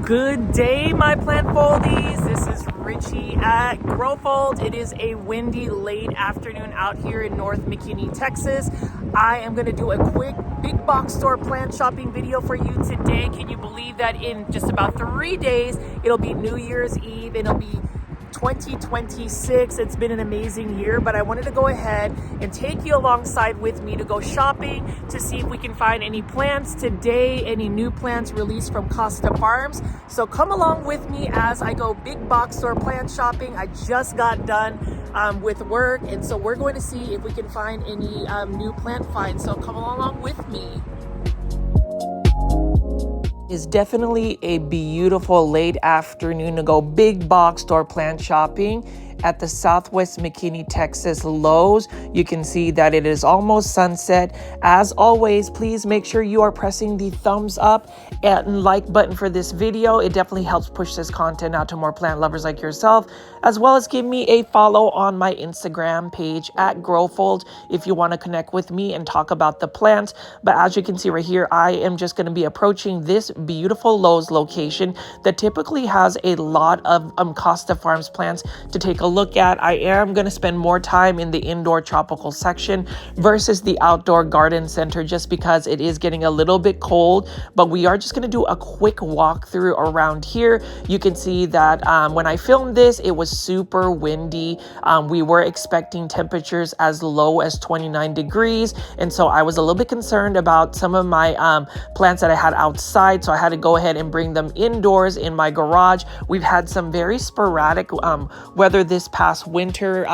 Good day, my plant foldies. This is Richie at Growfold. It is a windy late afternoon out here in North McKinney, Texas. I am going to do a quick big box store plant shopping video for you today. Can you believe that in just about 3 days, it'll be New Year's Eve and it'll be 2026. It's been an amazing year, but I wanted to go ahead and take you alongside with me to go shopping to see if we can find any plants today, any new plants released from Costa Farms. So come along with me as I go big box store plant shopping. I just got done with work, and so we're going to see if we can find any new plant finds. So come along with me. It's definitely a beautiful late afternoon to go big box store plant shopping at the Southwest McKinney, Texas Lowe's. You can see that it is almost sunset. As always, please make sure you are pressing the thumbs up and like button for this video. It definitely helps push this content out to more plant lovers like yourself, as well as give me a follow on my Instagram page at Growfold if you want to connect with me and talk about the plants. But as you can see right here, I am just going to be approaching this beautiful Lowe's location that typically has a lot of Costa Farms plants to take a look at. I am going to spend more time in the indoor tropical section versus the outdoor garden center just because it is getting a little bit cold, but we are just going to do a quick walkthrough around here. You can see that when I filmed this, it was super windy. We were expecting temperatures as low as 29 degrees, and so I was a little bit concerned about some of my plants that I had outside, so I had to go ahead and bring them indoors in my garage. We've had some very sporadic weather this past winter.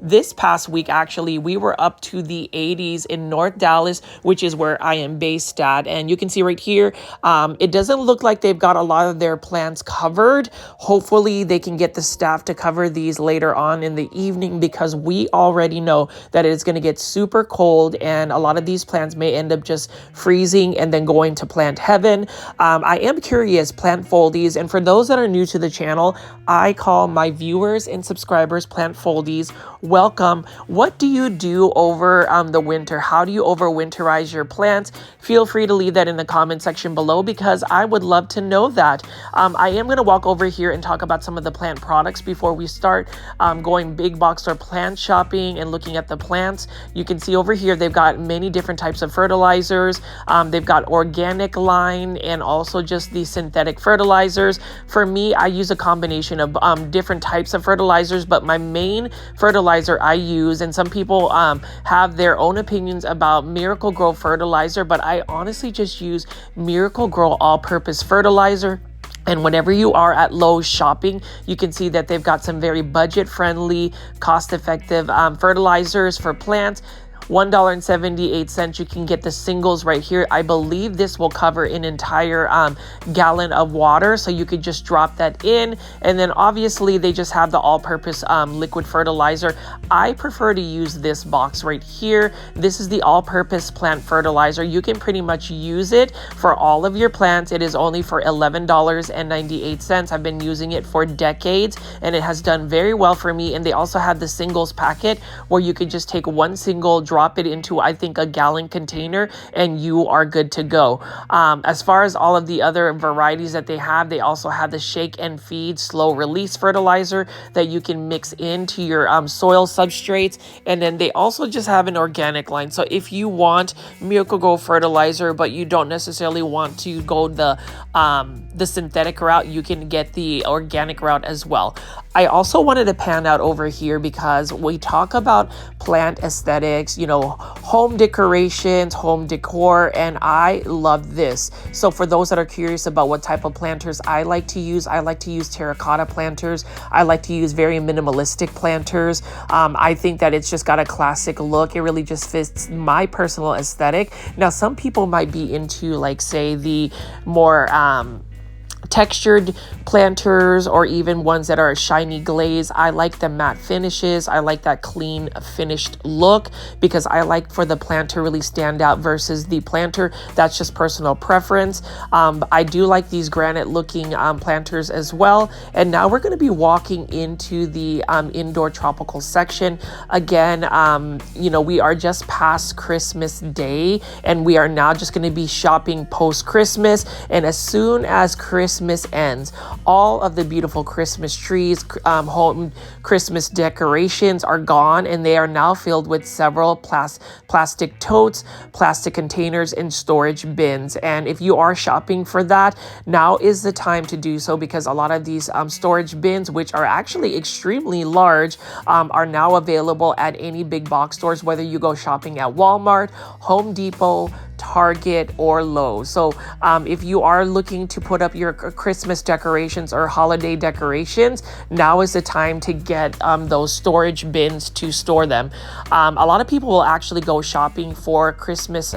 This past week, actually, we were up to the 80s in North Dallas, which is where I am based at. And you can see right here, it doesn't look like they've got a lot of their plants covered. Hopefully they can get the staff to cover these later on in the evening, because we already know that it's going to get super cold and a lot of these plants may end up just freezing and then going to plant heaven. I am curious, plant foldies, and for those that are new to the channel, I call my viewers and subscribers plant foldies. Welcome. What do you do over the winter? How do you overwinterize your plants? Feel free to leave that in the comment section below, because I would love to know that. I am going to walk over here and talk about some of the plant products before we start going big box or plant shopping and looking at the plants. You can see over here they've got many different types of fertilizers. They've got organic line and also just the synthetic fertilizers. For me, I use a combination of different types of fertilizers, but my main fertilizer I use, and some people have their own opinions about Miracle-Gro fertilizer, but I honestly just use Miracle-Gro all-purpose fertilizer. And whenever you are at Lowe's shopping, you can see that they've got some very budget-friendly, cost-effective fertilizers for plants. $1.78. You can get the singles right here. I believe this will cover an entire gallon of water, so you could just drop that in. And then obviously they just have the all-purpose liquid fertilizer. I prefer to use this box right here. This is the all-purpose plant fertilizer. You can pretty much use it for all of your plants. It is only for $11.98. I've been using it for decades and it has done very well for me. And they also have the singles packet where you could just take one single, drop it into, I think, a gallon container, and you are good to go. As far as all of the other varieties that they also have the shake and feed slow release fertilizer that you can mix into your soil substrates. And then they also just have an organic line. So if you want Miracle-Gro fertilizer, but you don't necessarily want to go the synthetic route, you can get the organic route as well. I also wanted to pan out over here because we talk about plant aesthetics, you know, home decorations, home decor, and I love this. So for those that are curious about what type of planters I like to use terracotta planters. I like to use very minimalistic planters. I think that it's just got a classic look. It really just fits my personal aesthetic. Now, some people might be into, like, say, the more textured planters or even ones that are shiny glaze. I like the matte finishes. I like that clean finished look because I like for the plant to really stand out versus the planter. That's just personal preference. I do like these granite looking planters as well. And now we're going to be walking into the indoor tropical section. Again, you know, we are just past Christmas Day and we are now just going to be shopping post Christmas. And as soon as Christmas Christmas ends. All of the beautiful Christmas trees, home Christmas decorations are gone, and they are now filled with several plastic totes, plastic containers, and storage bins. And if you are shopping for that, now is the time to do so, because a lot of these storage bins, which are actually extremely large, are now available at any big box stores, whether you go shopping at Walmart, Home Depot, Target, or Lowe. So if you are looking to put up your Christmas decorations or holiday decorations, now is the time to get those storage bins to store them. A lot of people will actually go shopping for Christmas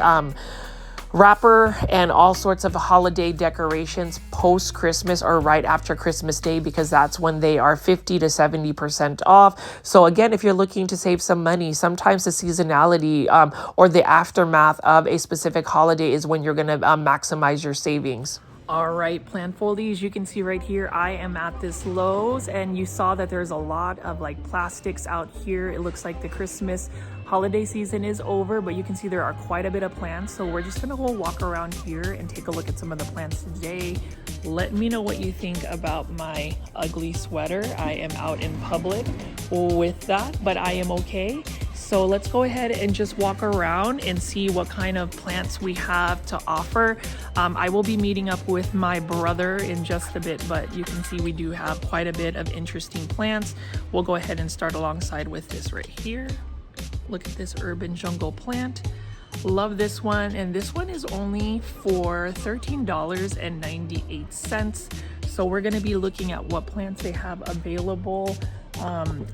wrapper and all sorts of holiday decorations post Christmas or right after Christmas Day, because that's when they are 50 to 70% off. So again, if you're looking to save some money, sometimes the seasonality or the aftermath of a specific holiday is when you're going to maximize your savings. All right, plant foldies, you can see right here, I am at this Lowe's, and you saw that there's a lot of like plastics out here. It looks like the Christmas holiday season is over, but you can see there are quite a bit of plants. So we're just gonna go walk around here and take a look at some of the plants today. Let me know what you think about my ugly sweater. I am out in public with that, but I am okay. So let's go ahead and just walk around and see what kind of plants we have to offer. I will be meeting up with my brother in just a bit, but you can see we do have quite a bit of interesting plants. We'll go ahead and start alongside with this right here. Look at this urban jungle plant. Love this one, and this one is only for $13.98. So we're gonna be looking at what plants they have available.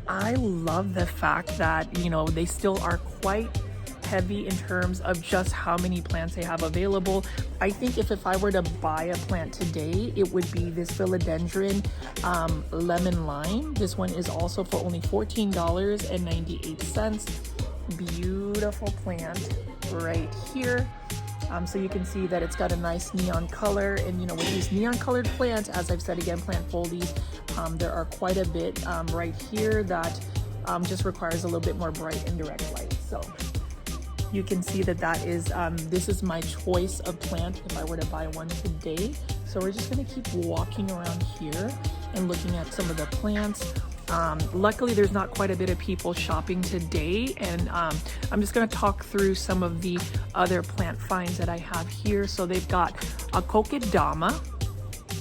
I love the fact that, you know, they still are quite heavy in terms of just how many plants they have available. I think if I were to buy a plant today, it would be this philodendron lemon lime. This one is also for only $14.98. Beautiful plant right here. So you can see that it's got a nice neon color, and you know, with these neon colored plants, as I've said again, plant foldies, there are quite a bit right here that just requires a little bit more bright and direct light. So you can see that is this is my choice of plant if I were to buy one today. So we're just going to keep walking around here and looking at some of the plants. Luckily, there's not quite a bit of people shopping today, and I'm just going to talk through some of the other plant finds that I have here. So they've got a kokedama.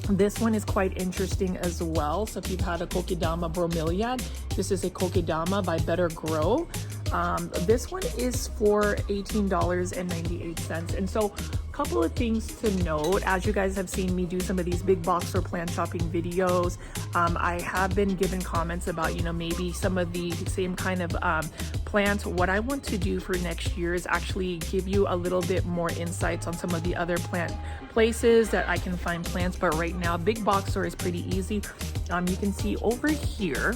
This one is quite interesting as well. So if you've had a kokedama bromeliad, this is a kokedama by Miracle-Gro. This one is for $18.98. And so a couple of things to note, as you guys have seen me do some of these big box or plant shopping videos, I have been given comments about, you know, maybe some of the same kind of plants. What I want to do for next year is actually give you a little bit more insights on some of the other plant places that I can find plants. But right now, big box store is pretty easy. You can see over here,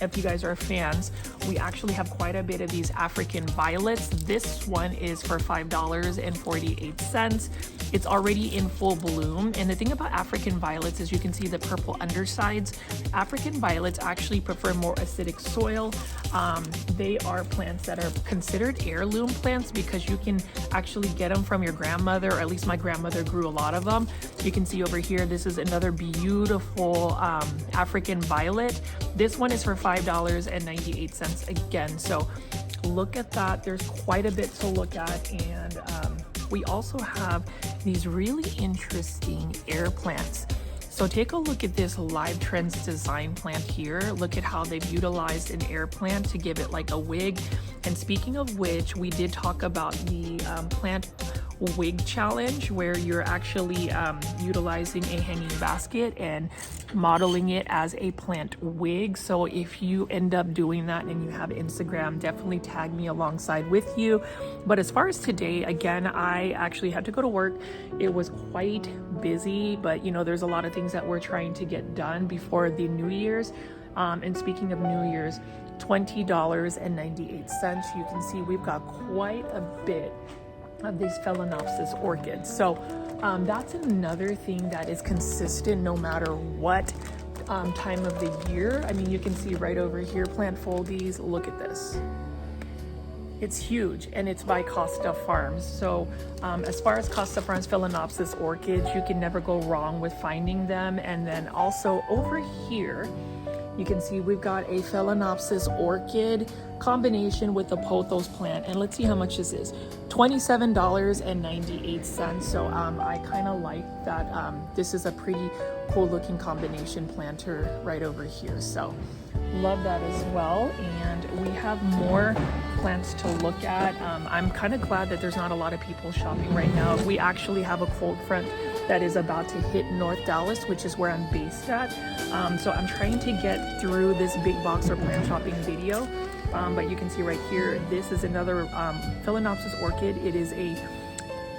if you guys are fans, we actually have quite a bit of these African violets. This one is for $5.48. It's already in full bloom. And the thing about African violets is you can see the purple undersides. African violets actually prefer more acidic soil. They are plants that are considered heirloom plants because you can actually get them from your grandmother, or at least my grandmother grew a lot of them. You can see over here, this is another beautiful African violet. This one is for $5.98 again. So look at that. There's quite a bit to look at. And we also have these really interesting air plants. So take a look at this Live Trends design plant here. Look at how they've utilized an air plant to give it like a wig. And speaking of which, we did talk about the plant wig challenge, where you're actually utilizing a hanging basket and modeling it as a plant wig. So if you end up doing that and you have Instagram, definitely tag me alongside with you. But as far as today, again, I actually had to go to work. It was quite busy, but you know, there's a lot of things that we're trying to get done before the New Year's. And speaking of New Year's, $20.98. You can see we've got quite a bit of these Phalaenopsis orchids. So that's another thing that is consistent no matter what time of the year. I mean, you can see right over here, plant foldies. Look at this. It's huge, and it's by Costa Farms. So as far as Costa Farms Phalaenopsis orchids, you can never go wrong with finding them. And then also over here, you can see we've got a Phalaenopsis orchid combination with the pothos plant. And let's see how much this is. $27.98. So I kind of like that. This is a pretty cool looking combination planter right over here. So love that as well. And we have more plants to look at. I'm kind of glad that there's not a lot of people shopping right now. We actually have a cold front that is about to hit North Dallas, which is where I'm based at. So I'm trying to get through this big box or plant shopping video. But you can see right here, this is another Phalaenopsis orchid. It is a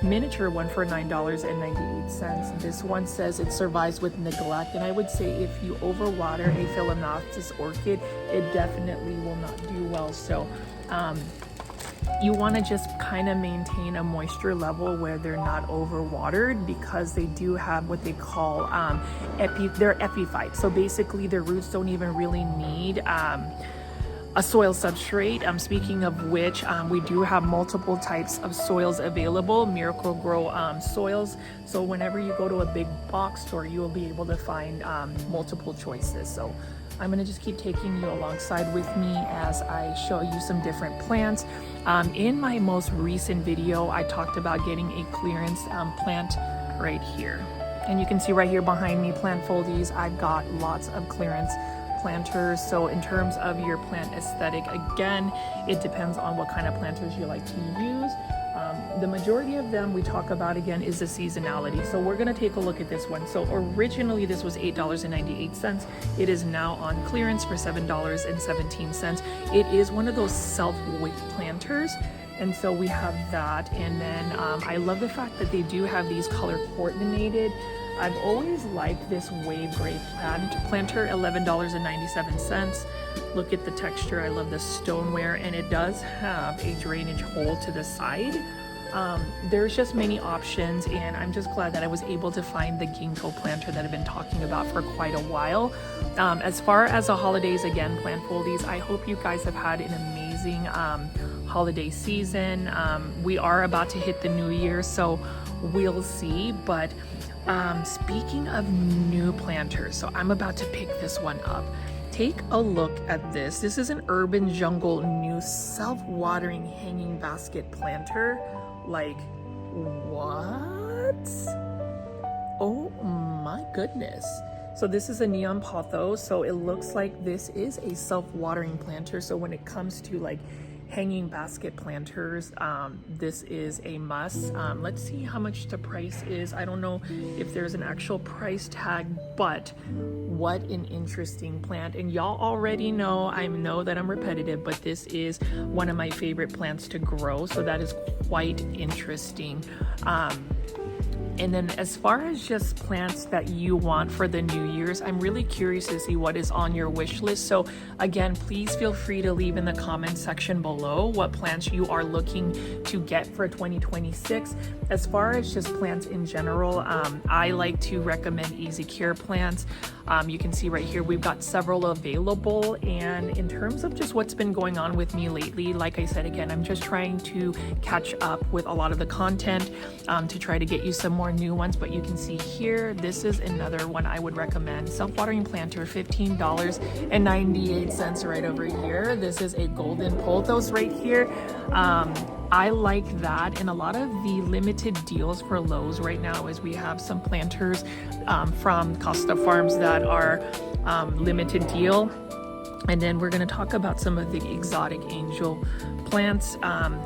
miniature one for $9.98. This one says it survives with neglect, and I would say if you overwater a Phalaenopsis orchid, it definitely will not do well. So you want to just kind of maintain a moisture level where they're not overwatered, because they do have what they call they're epiphytes. So basically their roots don't even really need a soil substrate. Speaking of which, we do have multiple types of soils available, Miracle-Gro soils. So whenever you go to a big box store, you will be able to find multiple choices. So I'm gonna just keep taking you alongside with me as I show you some different plants. In my most recent video, I talked about getting a clearance plant right here. And you can see right here behind me, plant foldies, I've got lots of clearance planters. So in terms of your plant aesthetic, again, it depends on what kind of planters you like to use. The majority of them we talk about again is the seasonality. So we're going to take a look at this one. So originally this was $8.98. It is now on clearance for $7.17. It is one of those self-wick planters. And so we have that. And then I love the fact that they do have these color coordinated. I've always liked this wave gray planter, $11.97. Look at the texture. I love the stoneware, and it does have a drainage hole to the side. There's just many options, and I'm just glad that I was able to find the ginkgo planter that I've been talking about for quite a while. As far as the holidays, again, plant foldies, I hope you guys have had an amazing holiday season. We are about to hit the new year, so we'll see. But speaking of new planters, so I'm about to pick this one up. Take a look at this. This is an Urban Jungle new self-watering hanging basket planter. Like, what? Oh my goodness. So this is a neon pothos. So it looks like this is a self-watering planter. So when it comes to like hanging basket planters, this is a must. Let's see how much the price is. I don't know if there's an actual price tag, but what an interesting plant. And y'all already know, I know that I'm repetitive, but this is one of my favorite plants to grow. So that is quite interesting. And then as far as just plants that you want for the New Year's, I'm really curious to see what is on your wish list. So again, please feel free to leave in the comment section below what plants you are looking to get for 2026. As far as just plants in general, I like to recommend Easy Care plants. You can see right here, we've got several available. And in terms of just what's been going on with me lately, like I said, again, I'm just trying to catch up with a lot of the content to try to get you some more new ones. But you can see here, this is another one I would recommend. Self-watering planter, $15.98 right over here. This is a golden pothos right here. I like that, and a lot of the limited deals for Lowe's right now is we have some planters from Costa Farms that are limited deal. And then we're going to talk about some of the exotic angel plants.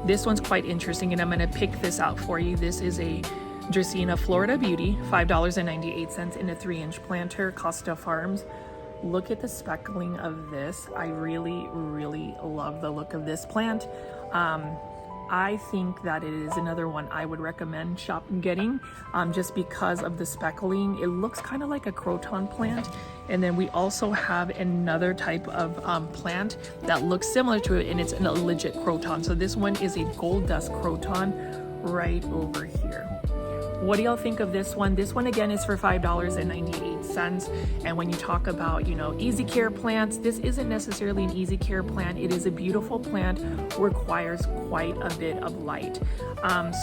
This one's quite interesting, and I'm going to pick this out for you. This is a Dracaena Florida Beauty, $5.98 in a 3-inch planter, Costa Farms. Look at the speckling of this. I really, really love the look of this plant. I think that it is another one I would recommend getting just because of the speckling. It looks kind of like a croton plant. And then we also have another type of plant that looks similar to it, and it's a legit croton. So this one is a gold dust croton right over here. What do y'all think of this one? This one again is for $5.98. And when you talk about, you know, easy care plants, this isn't necessarily an easy care plant. It is a beautiful plant, requires quite a bit of light.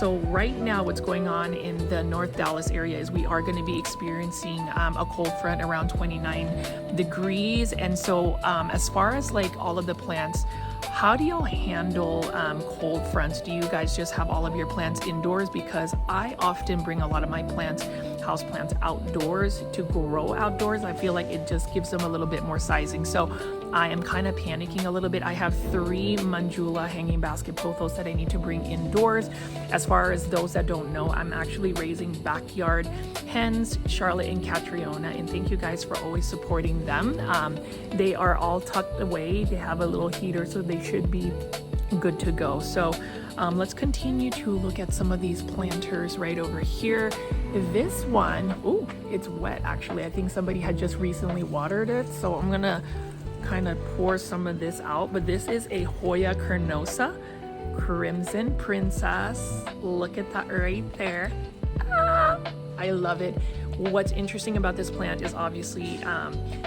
So right now what's going on in the North Dallas area is we are going to be experiencing a cold front around 29 degrees. And so as far as like all of the plants, how do y'all handle cold fronts? Do you guys just have all of your plants indoors? Because I often bring a lot of my plants, house plants, outdoors to grow outdoors. I feel like it just gives them a little bit more sizing. So I am kind of panicking a little bit. I have 3 Manjula hanging basket pothos that I need to bring indoors. As far as those that don't know, I'm actually raising backyard hens, Charlotte and Catriona, and thank you guys for always supporting them. They are all tucked away. They have a little heater, so they should be good to go. So let's continue to look at some of these planters right over here. This one, oh, it's wet actually. I think somebody had just recently watered it, so I'm gonna kind of pour some of this out. But this is a Hoya carnosa, Crimson Princess. Look at that right there. I love it. What's interesting about this plant is obviously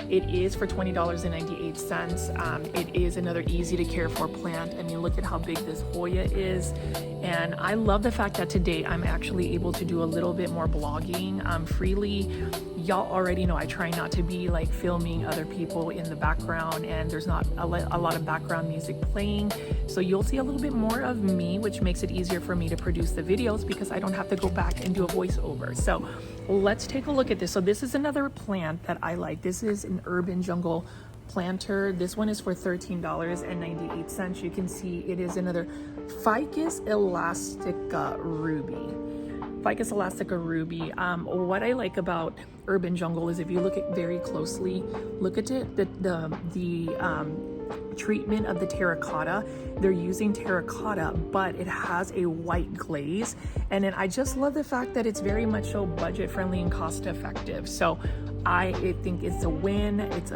it is for $20.98. It is another easy to care for plant. I mean, look at how big this Hoya is. And I love the fact that today I'm actually able to do a little bit more blogging freely. Y'all already know I try not to be like filming other people in the background, and there's not a lot of background music playing. So you'll see a little bit more of me, which makes it easier for me to produce the videos because I don't have to go back and do a voiceover. So let's take a look at this. So this is another plant that I like. This is an urban jungle planter. This one is for $13.98. You can see it is another Ficus elastica ruby. Ficus elastica ruby. What I like about urban jungle is if you look at very closely, look at it, the treatment of the terracotta. They're using terracotta, but it has a white glaze. And then I just love the fact that it's very much so budget friendly and cost effective. So I think it's a win. It's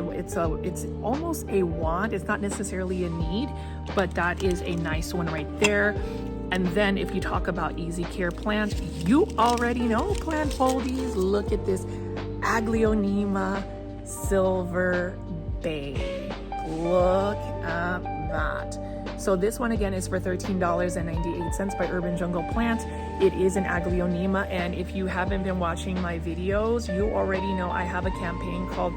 almost a want. It's not necessarily a need, but that is a nice one right there. And then if you talk about easy care plants, you already know plant foldies. Look at this Aglaonema Silver Bay. Look at that. So this one again is for $13.98 by Urban Jungle Plants. It is an Aglaonema, and if you haven't been watching my videos, you already know I have a campaign called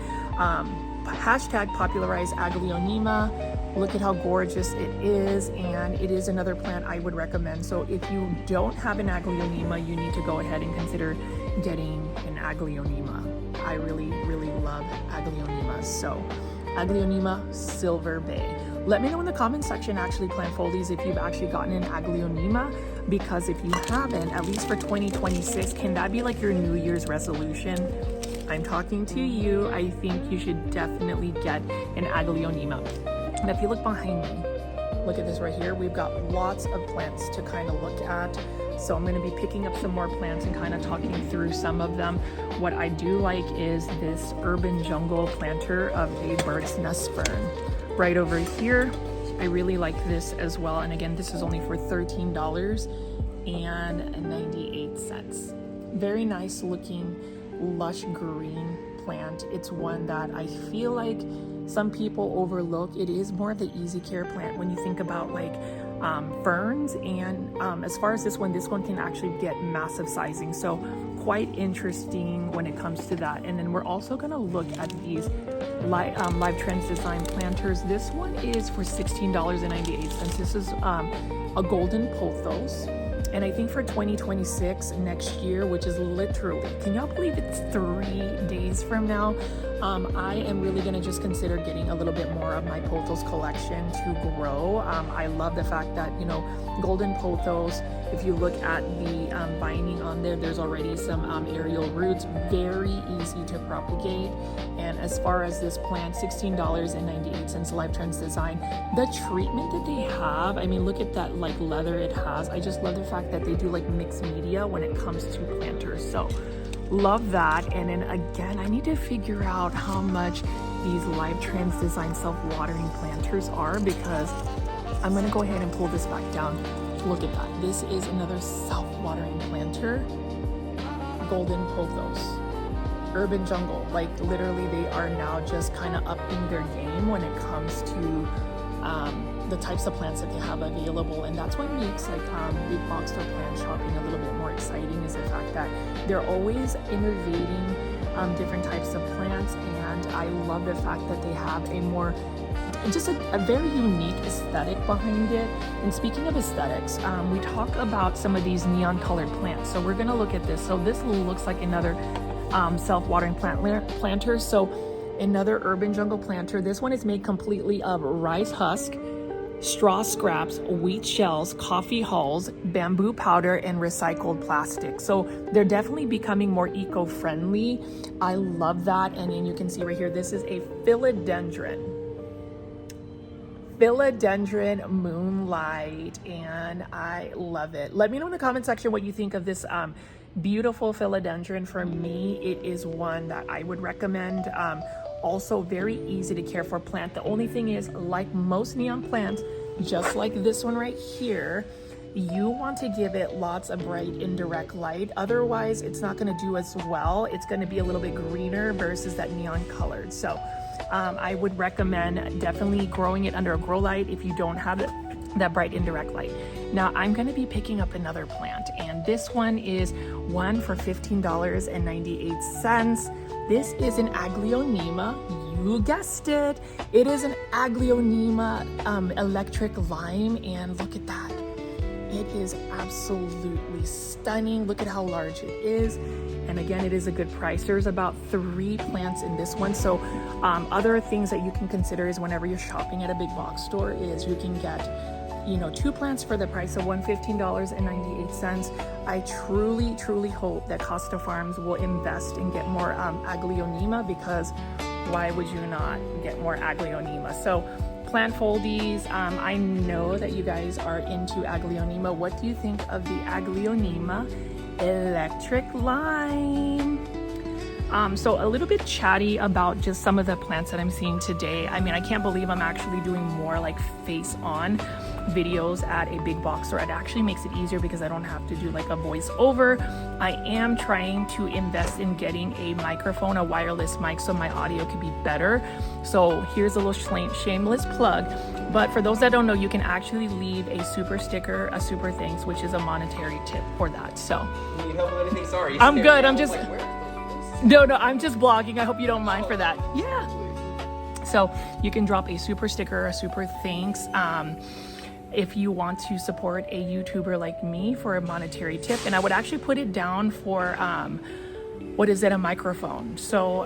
#Popularize Aglaonema. Look at how gorgeous it is, and it is another plant I would recommend. So if you don't have an Aglaonema, you need to go ahead and consider getting an Aglaonema. I really, really love Aglaonemas. So Aglaonema Silver Bay. Let me know in the comment section, actually, plant foldies, if you've actually gotten an Aglaonema, because if you haven't, at least for 2026, can that be like your New Year's resolution? I'm talking to you. I think you should definitely get an Aglaonema. And if you look behind me, look at this right here. We've got lots of plants to kind of look at. So I'm going to be picking up some more plants and kind of talking through some of them. What I do like is this Urban Jungle planter of a bird's nest fern. Right over here, I really like this as well. And again, this is only for $13.98. Very nice looking lush green plant. It's one that I feel like some people overlook. It is more of the easy care plant when you think about like ferns, and as far as this one can actually get massive sizing. So quite interesting when it comes to that. And then we're also going to look at these Live Trends Design planters. This one is for $16.98. This is a golden pothos. And I think for 2026, next year, which is literally, can y'all believe it's 3 days from now? I am really gonna just consider getting a little bit more of my pothos collection to grow. I love the fact that, you know, golden pothos, if you look at the binding on there, there's already some aerial roots, very easy to propagate. And as far as this plant, $16.98 Live Trends Design. The treatment that they have, I mean, look at that like leather it has. I just love the fact that they do like mixed media when it comes to planters. So love that. And then again, I need to figure out how much these Live Trends Design self-watering planters are, because I'm gonna go ahead and pull this back down. Look at that. This is another self-watering planter. golden pothos, urban jungle. Like literally they are now just kind of upping their game when it comes to the types of plants that they have available. And that's what makes like big box store plant shopping a little bit more exciting, is the fact that they're always innovating different types of plants. And I love the fact that they have a very unique aesthetic behind it. And speaking of aesthetics, we talk about some of these neon colored plants. So we're gonna look at this. So this looks like another self-watering planter. So another urban jungle planter. This one is made completely of rice husk, straw scraps, wheat shells, coffee hulls, bamboo powder, and recycled plastic. So they're definitely becoming more eco-friendly. I love that. And then you can see right here, this is a philodendron moonlight, and I love it. Let me know in the comment section what you think of this beautiful philodendron. For me, it is one that I would recommend. Also very easy to care for plant. The only thing is, like most neon plants, just like this one right here, you want to give it lots of bright indirect light. Otherwise, it's not going to do as well. It's going to be a little bit greener versus that neon colored. So I would recommend definitely growing it under a grow light if you don't have that bright indirect light. Now I'm going to be picking up another plant, and this one is one for $15.98. This is an Aglaonema. You guessed it. It is an Aglaonema electric lime, and look at that. It is absolutely stunning. Look at how large it is. And again, it is a good price. There's about 3 plants in this one. So other things that you can consider is whenever you're shopping at a big box store is you can get 2 plants for the price of $15.98. I truly hope that Costa Farms will invest and get more Aglaonema, because why would you not get more Aglaonema? So plant foldies, I know that you guys are into Aglaonema. What do you think of the Aglaonema electric lime? So a little bit chatty about just some of the plants that I'm seeing today. I mean, I can't believe I'm actually doing more like face on videos at a big box store. It actually makes it easier because I don't have to do like a voiceover. I am trying to invest in getting a microphone, a wireless mic, so my audio could be better. So here's a little shameless plug. But for those that don't know, you can actually leave a super sticker, a super thanks, which is a monetary tip for that. So you need help with anything? Sorry. I'm good. I'm just no, I'm just blogging. I hope you don't mind for that. Yeah. So you can drop a super sticker, a super thanks. If you want to support a YouTuber like me for a monetary tip, and I would actually put it down for a microphone. So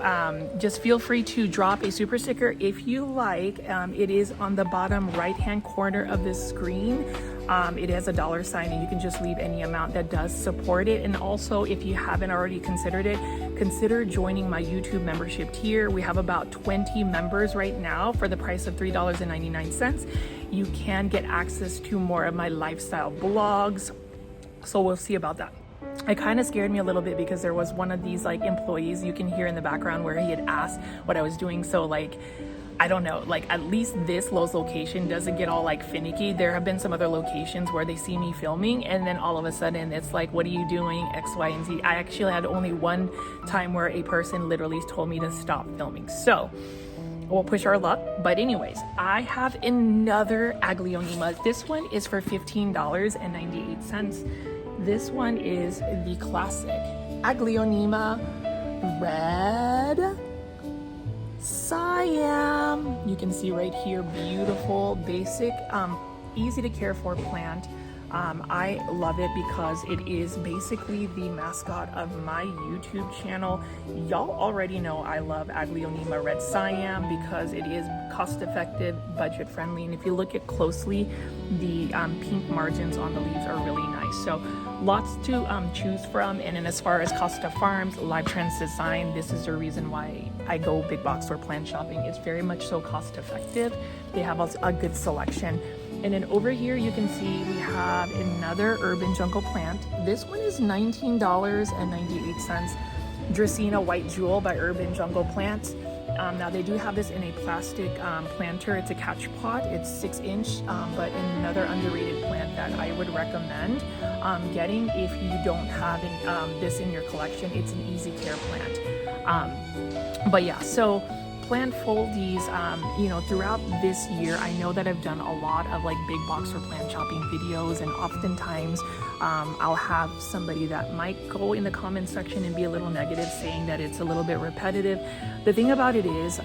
just feel free to drop a super sticker if you like. It is on the bottom right hand corner of the screen. It has a $sign, and you can just leave any amount that does support it. And also, if you haven't already considered it, consider joining my YouTube membership tier. We have about 20 members right now for the price of $3.99. You can get access to more of my lifestyle blogs. So we'll see about that. It kind of scared me a little bit because there was one of these like employees you can hear in the background where he had asked what I was doing. So like, I don't know, like at least this Lowe's location doesn't get all like finicky. There have been some other locations where they see me filming and then all of a sudden it's like, what are you doing? X, Y, and Z. I actually had only one time where a person literally told me to stop filming. So we'll push our luck. But anyways, I have another Aglaonema. This one is for $15.98. This one is the classic Aglaonema Red Siam. You can see right here, beautiful, basic, easy to care for plant. I love it because it is basically the mascot of my YouTube channel. Y'all already know I love Aglaonema Red Siam because it is cost effective, budget friendly, and if you look at closely, the pink margins on the leaves are really nice. So lots to choose from. And then as far as Costa Farms, Live Trends Design, this is the reason why I go big box store plant shopping. It's very much so cost effective. They have a good selection. And then over here you can see we have another urban jungle plant. This one is $19.98. Dracaena White Jewel by Urban Jungle Plants. Now they do have this in a plastic planter. It's a catch pot. It's 6-inch, but another underrated plant that I would recommend getting if you don't have this in your collection. It's an easy care plant. But yeah, so plant foldies, you know, throughout this year, I know that I've done a lot of like big box or plant shopping videos, and oftentimes I'll have somebody that might go in the comment section and be a little negative, saying that it's a little bit repetitive. The thing about it is,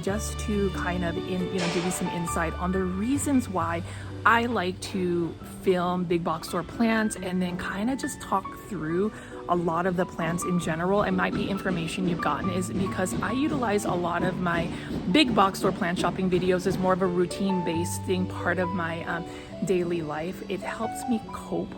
just to kind of give you some insight on the reasons why I like to film big box store plants, and then kind of just talk through a lot of the plants in general. It might be information you've gotten, is because I utilize a lot of my big box store plant shopping videos as more of a routine based thing, part of my daily life. It helps me cope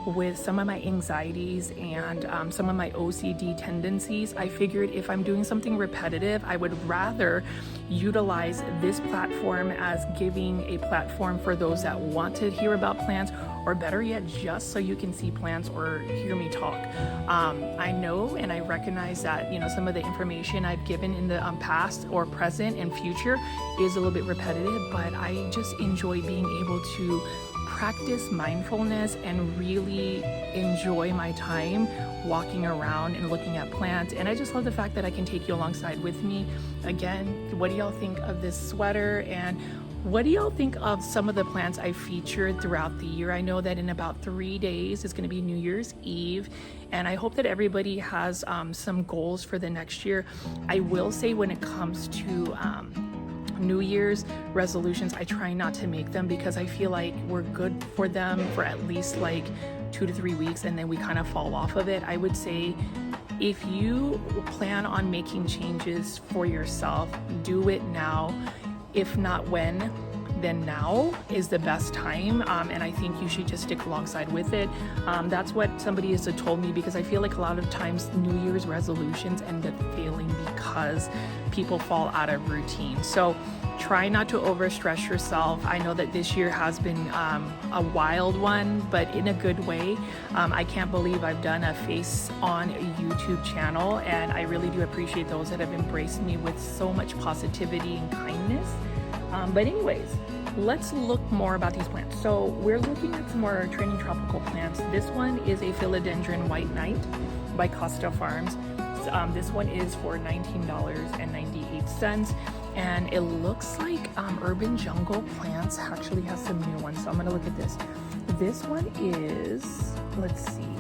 with some of my anxieties and some of my OCD tendencies. I figured if I'm doing something repetitive, I would rather utilize this platform as giving a platform for those that want to hear about plants, or better yet, just so you can see plants or hear me talk. I know and I recognize that, you know, some of the information I've given in the past or present and future is a little bit repetitive, but I just enjoy being able to practice mindfulness and really enjoy my time walking around and looking at plants. And I just love the fact that I can take you alongside with me. Again, what do y'all think of this sweater? And what do y'all think of some of the plants I featured throughout the year? I know that in about 3 days, it's going to be New Year's Eve, and I hope that everybody has some goals for the next year. I will say, when it comes to New Year's resolutions, I try not to make them, because I feel like we're good for them for at least like 2 to 3 weeks, and then we kind of fall off of it. I would say, if you plan on making changes for yourself, do it now. If not when, then now is the best time, and I think you should just stick alongside with it. That's what somebody has told me, because I feel like a lot of times New Year's resolutions end up failing because people fall out of routine. So try not to overstress yourself. I know that this year has been a wild one, but in a good way. I can't believe I've done a face on a YouTube channel, and I really do appreciate those that have embraced me with so much positivity and kindness. But anyways, let's look more about these plants. So we're looking at some more trending tropical plants. This one is a philodendron white knight by Costa Farms. This one is for $19.98, and it looks like Urban Jungle Plants actually has some new ones. So I'm gonna look at this. This one is, let's see,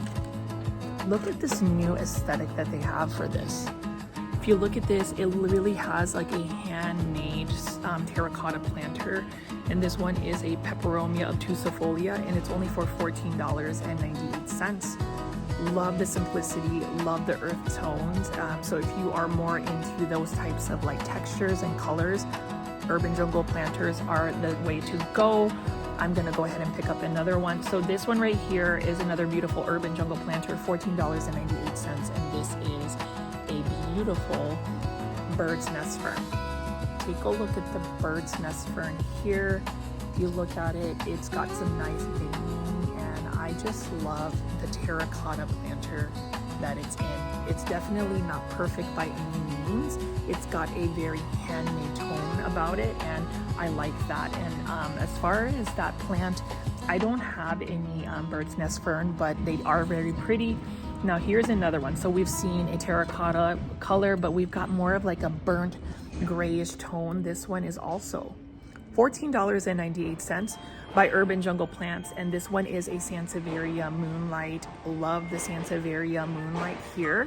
look at this new aesthetic that they have for this. If you look at this, it really has like a handmade terracotta planter, and this one is a peperomia obtusifolia, and it's only for $14.98. Love the simplicity, love the earth tones. So if you are more into those types of like textures and colors, Urban Jungle planters are the way to go. I'm gonna go ahead and pick up another one. So this one right here is another beautiful Urban Jungle planter, $14.98, and this is a beautiful bird's nest fern. Take a look at the bird's nest fern here. If you look at it, it's got some nice veining, and I just love the terracotta planter that it's in. It's definitely not perfect by any means. It's got a very handmade tone about it, and I like that. And as far as that plant, I don't have any bird's nest fern, but they are very pretty. Now here's another one. So we've seen a terracotta color, but we've got more of like a burnt grayish tone. This one is also $14.98 by Urban Jungle Plants, and this one is a Sansevieria Moonlight. Love the Sansevieria Moonlight here.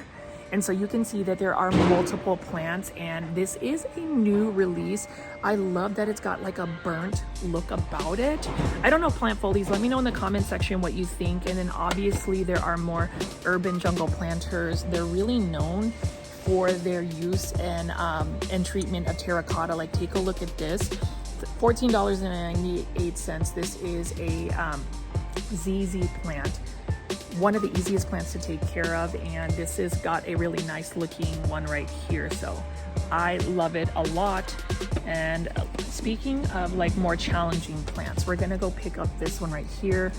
And so you can see that there are multiple plants, and this is a new release. I love that it's got like a burnt look about it. I don't know, plant foldies, let me know in the comment section what you think. And then obviously there are more Urban Jungle planters. They're really known for their use and treatment of terracotta. Like, take a look at this, $14.98. This is a ZZ plant, one of the easiest plants to take care of, and this has got a really nice looking one right here. So I love it a lot. And speaking of like more challenging plants, we're gonna go pick up this one right here.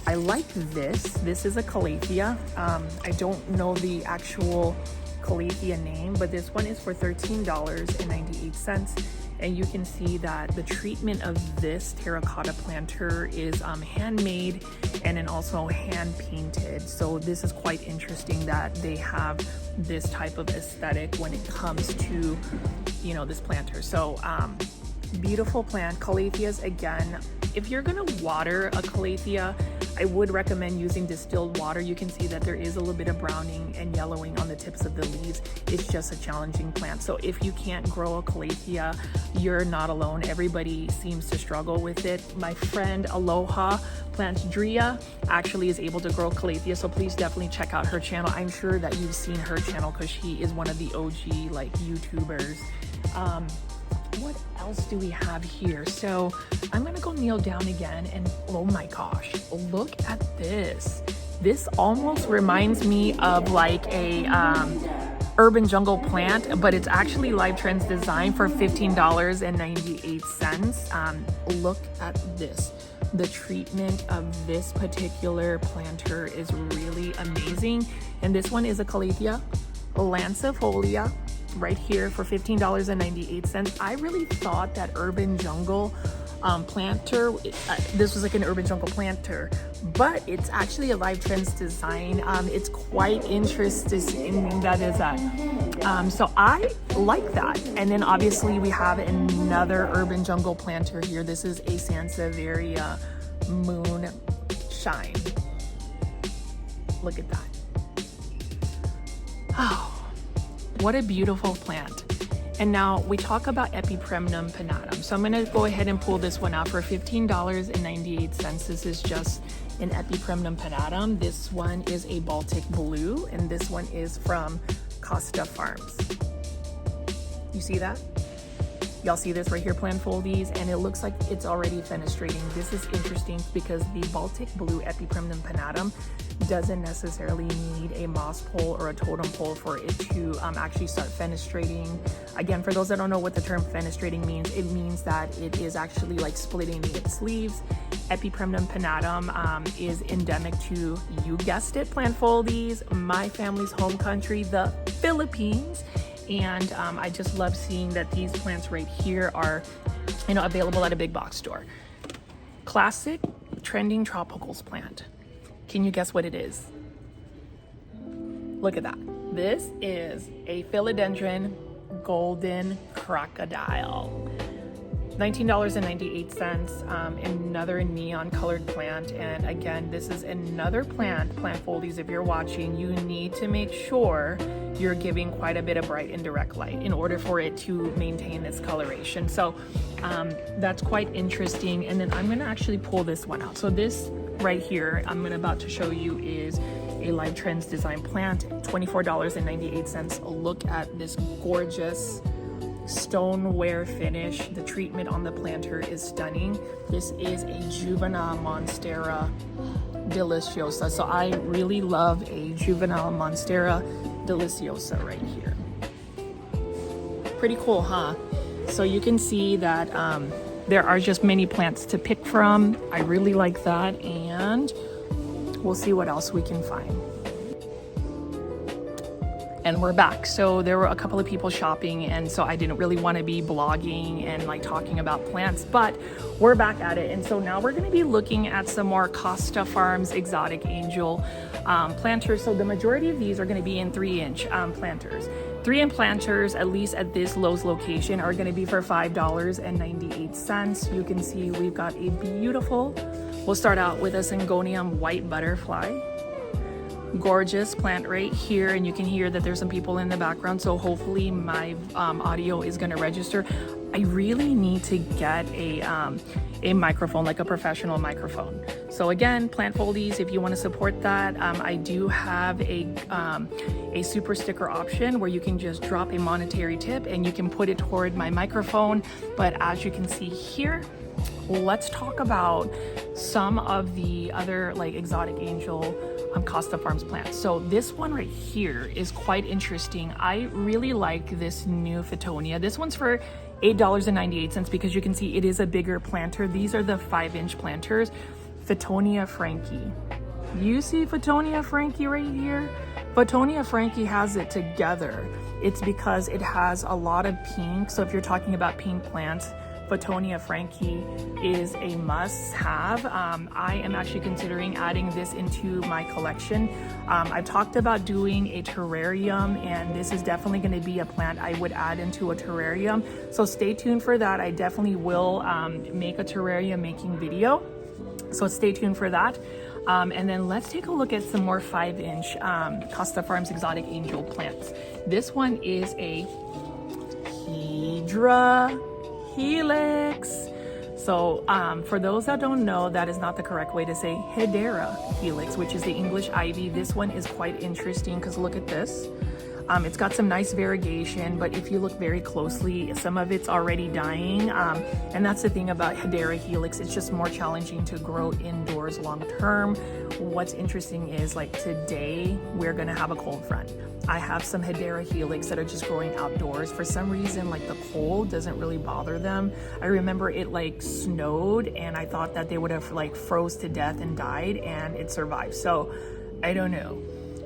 I like this. This is a Calathea. I don't know the actual calathea name, but this one is for $13.98. And you can see that the treatment of this terracotta planter is handmade and then also hand painted. So this is quite interesting that they have this type of aesthetic when it comes to, you know, this planter. So beautiful plant. Calatheas, again, if you're gonna water a calathea, I would recommend using distilled water. You can see that there is a little bit of browning and yellowing on the tips of the leaves. It's just a challenging plant. So if you can't grow a calathea, you're not alone. Everybody seems to struggle with it. My friend Aloha Plants Drea actually is able to grow calathea, so please definitely check out her channel. I'm sure that you've seen her channel because she is one of the OG like YouTubers. What else do we have here? So I'm gonna go kneel down again, and oh my gosh, look at this. This almost reminds me of like a urban jungle plant, but it's actually Live Trends designed for $15.98. Look at this. The treatment of this particular planter is really amazing. And this one is a calathea lancifolia, right here for $15.98. I really thought that urban jungle planter, this was like an urban jungle planter, but it's actually a Live Trends design. It's quite interesting that is that. So I like that. And then obviously we have another urban jungle planter here. This is a Sansevieria moonshine. Look at that. Oh, what a beautiful plant. And now we talk about Epipremnum pinnatum. So I'm gonna go ahead and pull this one out for $15.98. This is just an Epipremnum pinnatum. This one is a Baltic blue, and this one is from Costa Farms. You see that? Y'all see this right here, plant foldies, and it looks like it's already fenestrating. This is interesting because the Baltic blue Epipremnum pinnatum doesn't necessarily need a moss pole or a totem pole for it to actually start fenestrating. Again, for those that don't know what the term fenestrating means, it means that it is actually like splitting its leaves. Epipremnum pinnatum is endemic to, you guessed it, plant foldies, my family's home country, the Philippines. And I just love seeing that these plants right here are, you know, available at a big box store. Classic trending tropicals plant. Can you guess what it is? Look at that. This is a philodendron golden crocodile. $19.98, another neon colored plant. And again, this is another plant foldies. If you're watching, you need to make sure you're giving quite a bit of bright and direct light in order for it to maintain its coloration. So that's quite interesting. And then I'm gonna actually pull this one out. So this right here, I'm about to show you is a Live Trends design plant, $24.98. Look at this gorgeous stoneware finish. The treatment on the planter is stunning. This is a juvenile Monstera deliciosa. So I really love a juvenile Monstera deliciosa right here. Pretty cool, huh? So you can see that there are just many plants to pick from. I really like that, and we'll see what else we can find. And we're back. So there were a couple of people shopping, and so I didn't really want to be blogging and like talking about plants, but we're back at it. And so now we're going to be looking at some more Costa Farms exotic angel planters. So the majority of these are going to be in 3-inch planters. 3-inch planters, at least at this Lowe's location, are going to be for $5.98. You can see we've got a beautiful, we'll start out with a Syngonium white butterfly. Gorgeous plant right here, and you can hear that there's some people in the background, so hopefully my audio is going to register. I really need to get a microphone, like a professional microphone. So again, plant foldies, if you want to support that, I do have a super sticker option where you can just drop a monetary tip and you can put it toward my microphone. But as you can see here, let's talk about some of the other like exotic angel Costa Farms plants. So this one right here is quite interesting. I really like this new Fittonia. This one's for $8.98 because you can see it is a bigger planter. These are the 5-inch planters. Fittonia frankie. You see Photonia Frankie right here? Photonia Frankie has it together. It's because it has a lot of pink. So if you're talking about pink plants, Photonia Frankie is a must-have. I am actually considering adding this into my collection. I've talked about doing a terrarium, and this is definitely going to be a plant I would add into a terrarium. So stay tuned for that. I definitely will make a terrarium making video. So stay tuned for that. And then let's take a look at some more 5-inch Costa Farms exotic angel plants. This one is a Hydra Helix. So for those that don't know, that is not the correct way to say Hedera Helix, which is the English ivy. This one is quite interesting because look at this. It's got some nice variegation, but if you look very closely, some of it's already dying. And that's the thing about Hedera Helix. It's just more challenging to grow indoors long term. What's interesting is like today, we're gonna have a cold front. I have some Hedera Helix that are just growing outdoors. For some reason, like the cold doesn't really bother them. I remember it like snowed and I thought that they would have like froze to death and died, and it survived. So I don't know.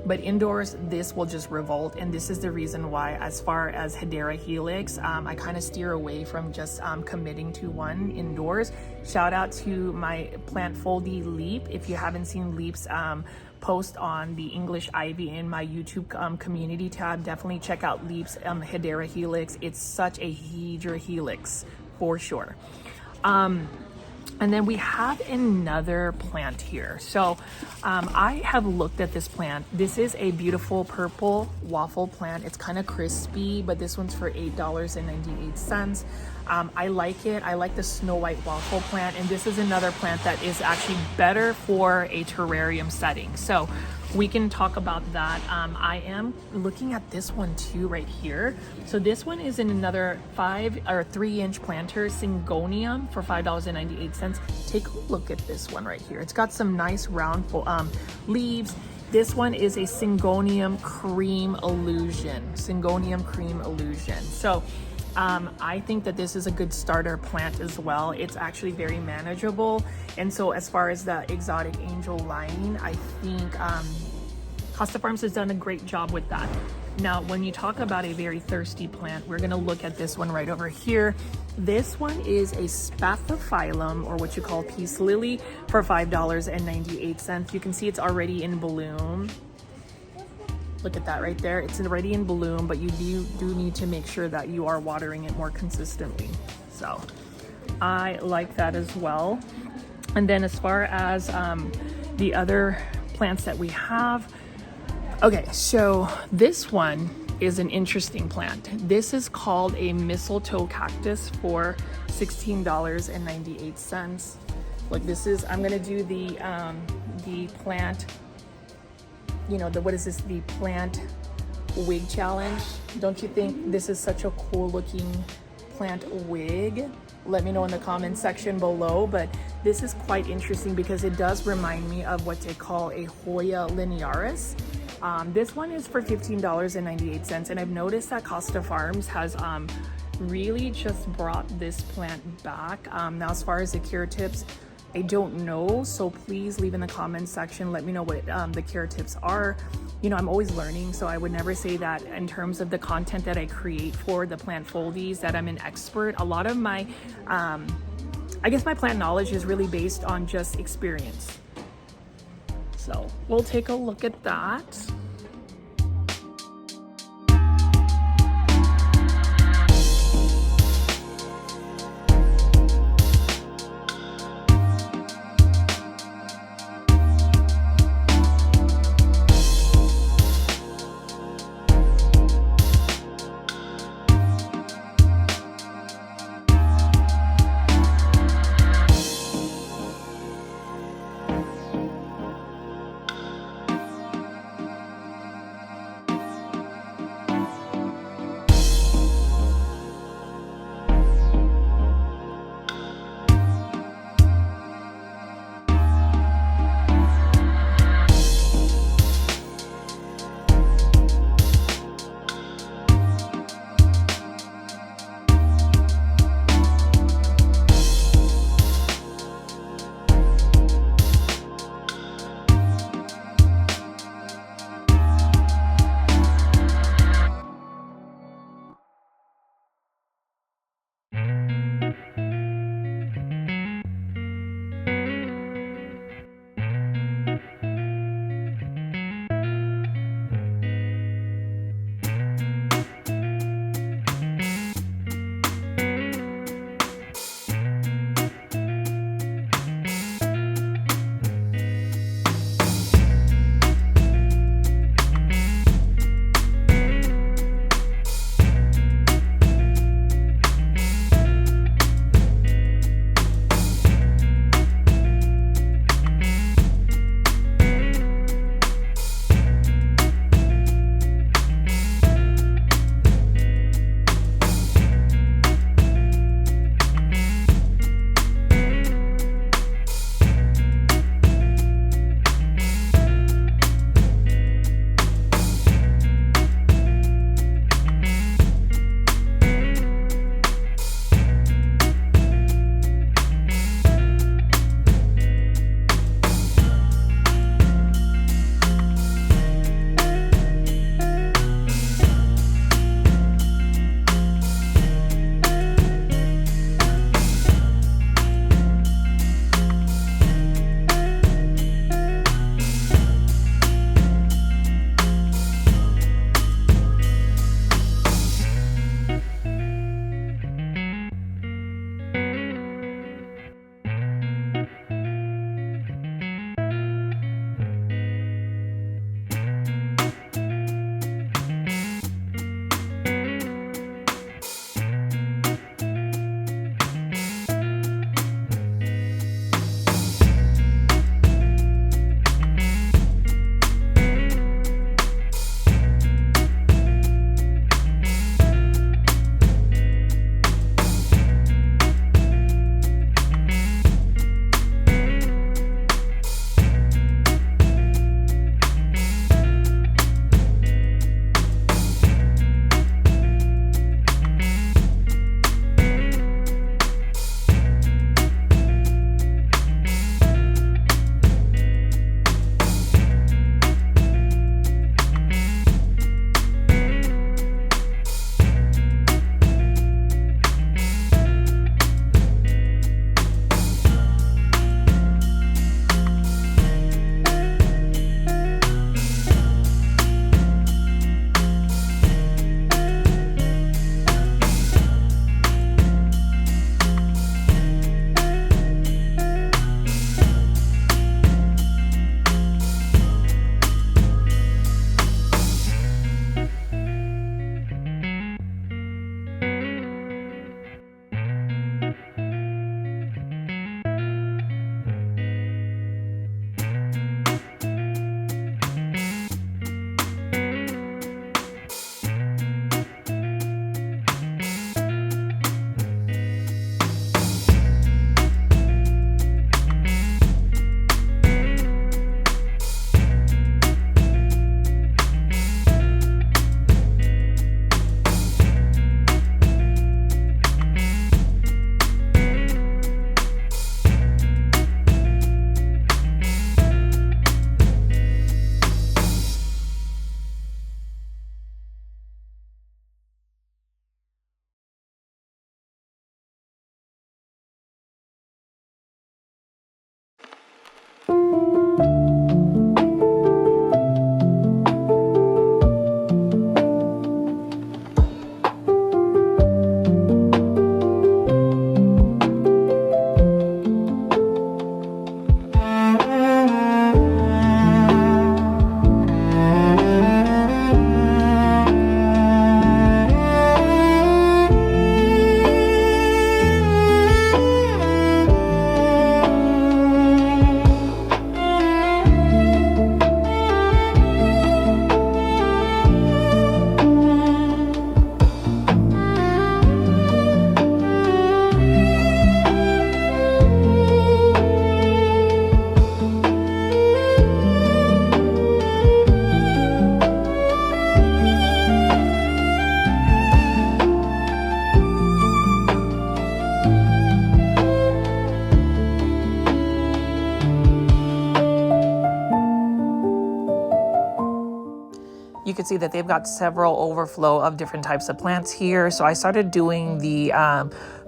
But indoors, this will just revolt. And this is the reason why, as far as Hedera Helix, I kind of steer away from just committing to one indoors. Shout out to my plant foldy Leap. If you haven't seen Leap's post on the English ivy in my YouTube community tab, definitely check out Leap's Hedera Helix. It's such a Hydra Helix for sure. And then we have another plant here. So I have looked at this plant. This is a beautiful purple waffle plant. It's kind of crispy, but this one's for $8.98. I like it. I like the Snow White waffle plant. And this is another plant that is actually better for a terrarium setting. So we can talk about that. I am looking at this one too right here. So this one is in another 3-inch planter, Syngonium, for $5.98. Take a look at this one right here. It's got some nice round leaves. This one is a Syngonium Cream Illusion. Syngonium Cream Illusion. So I think that this is a good starter plant as well. It's actually very manageable. And so as far as the exotic angel line, I think Costa Farms has done a great job with that. Now, when you talk about a very thirsty plant, we're gonna look at this one right over here. This one is a Spathiphyllum, or what you call peace lily, for $5.98. You can see it's already in bloom. Look at that right there. It's already in bloom, but you do need to make sure that you are watering it more consistently. So I like that as well. And then as far as the other plants that we have, okay, so this one is an interesting plant. This is called a mistletoe cactus for $16.98. Look, this is, I'm gonna do the plant, you know, the plant wig challenge. Don't you think this is such a cool looking plant wig? Let me know in the comment section below, but this is quite interesting because it does remind me of what they call a Hoya linearis. This one is for $15.98, and I've noticed that Costa Farms has really just brought this plant back. Now, as far as the cure tips, I don't know, so please leave in the comments section. Let me know what the care tips are. You know, I'm always learning, so I would never say that in terms of the content that I create for the plant foldies that I'm an expert. A lot of my, I guess my plant knowledge is really based on just experience. So we'll take a look at that. see that they've got several overflow of different types of plants here. So I started doing the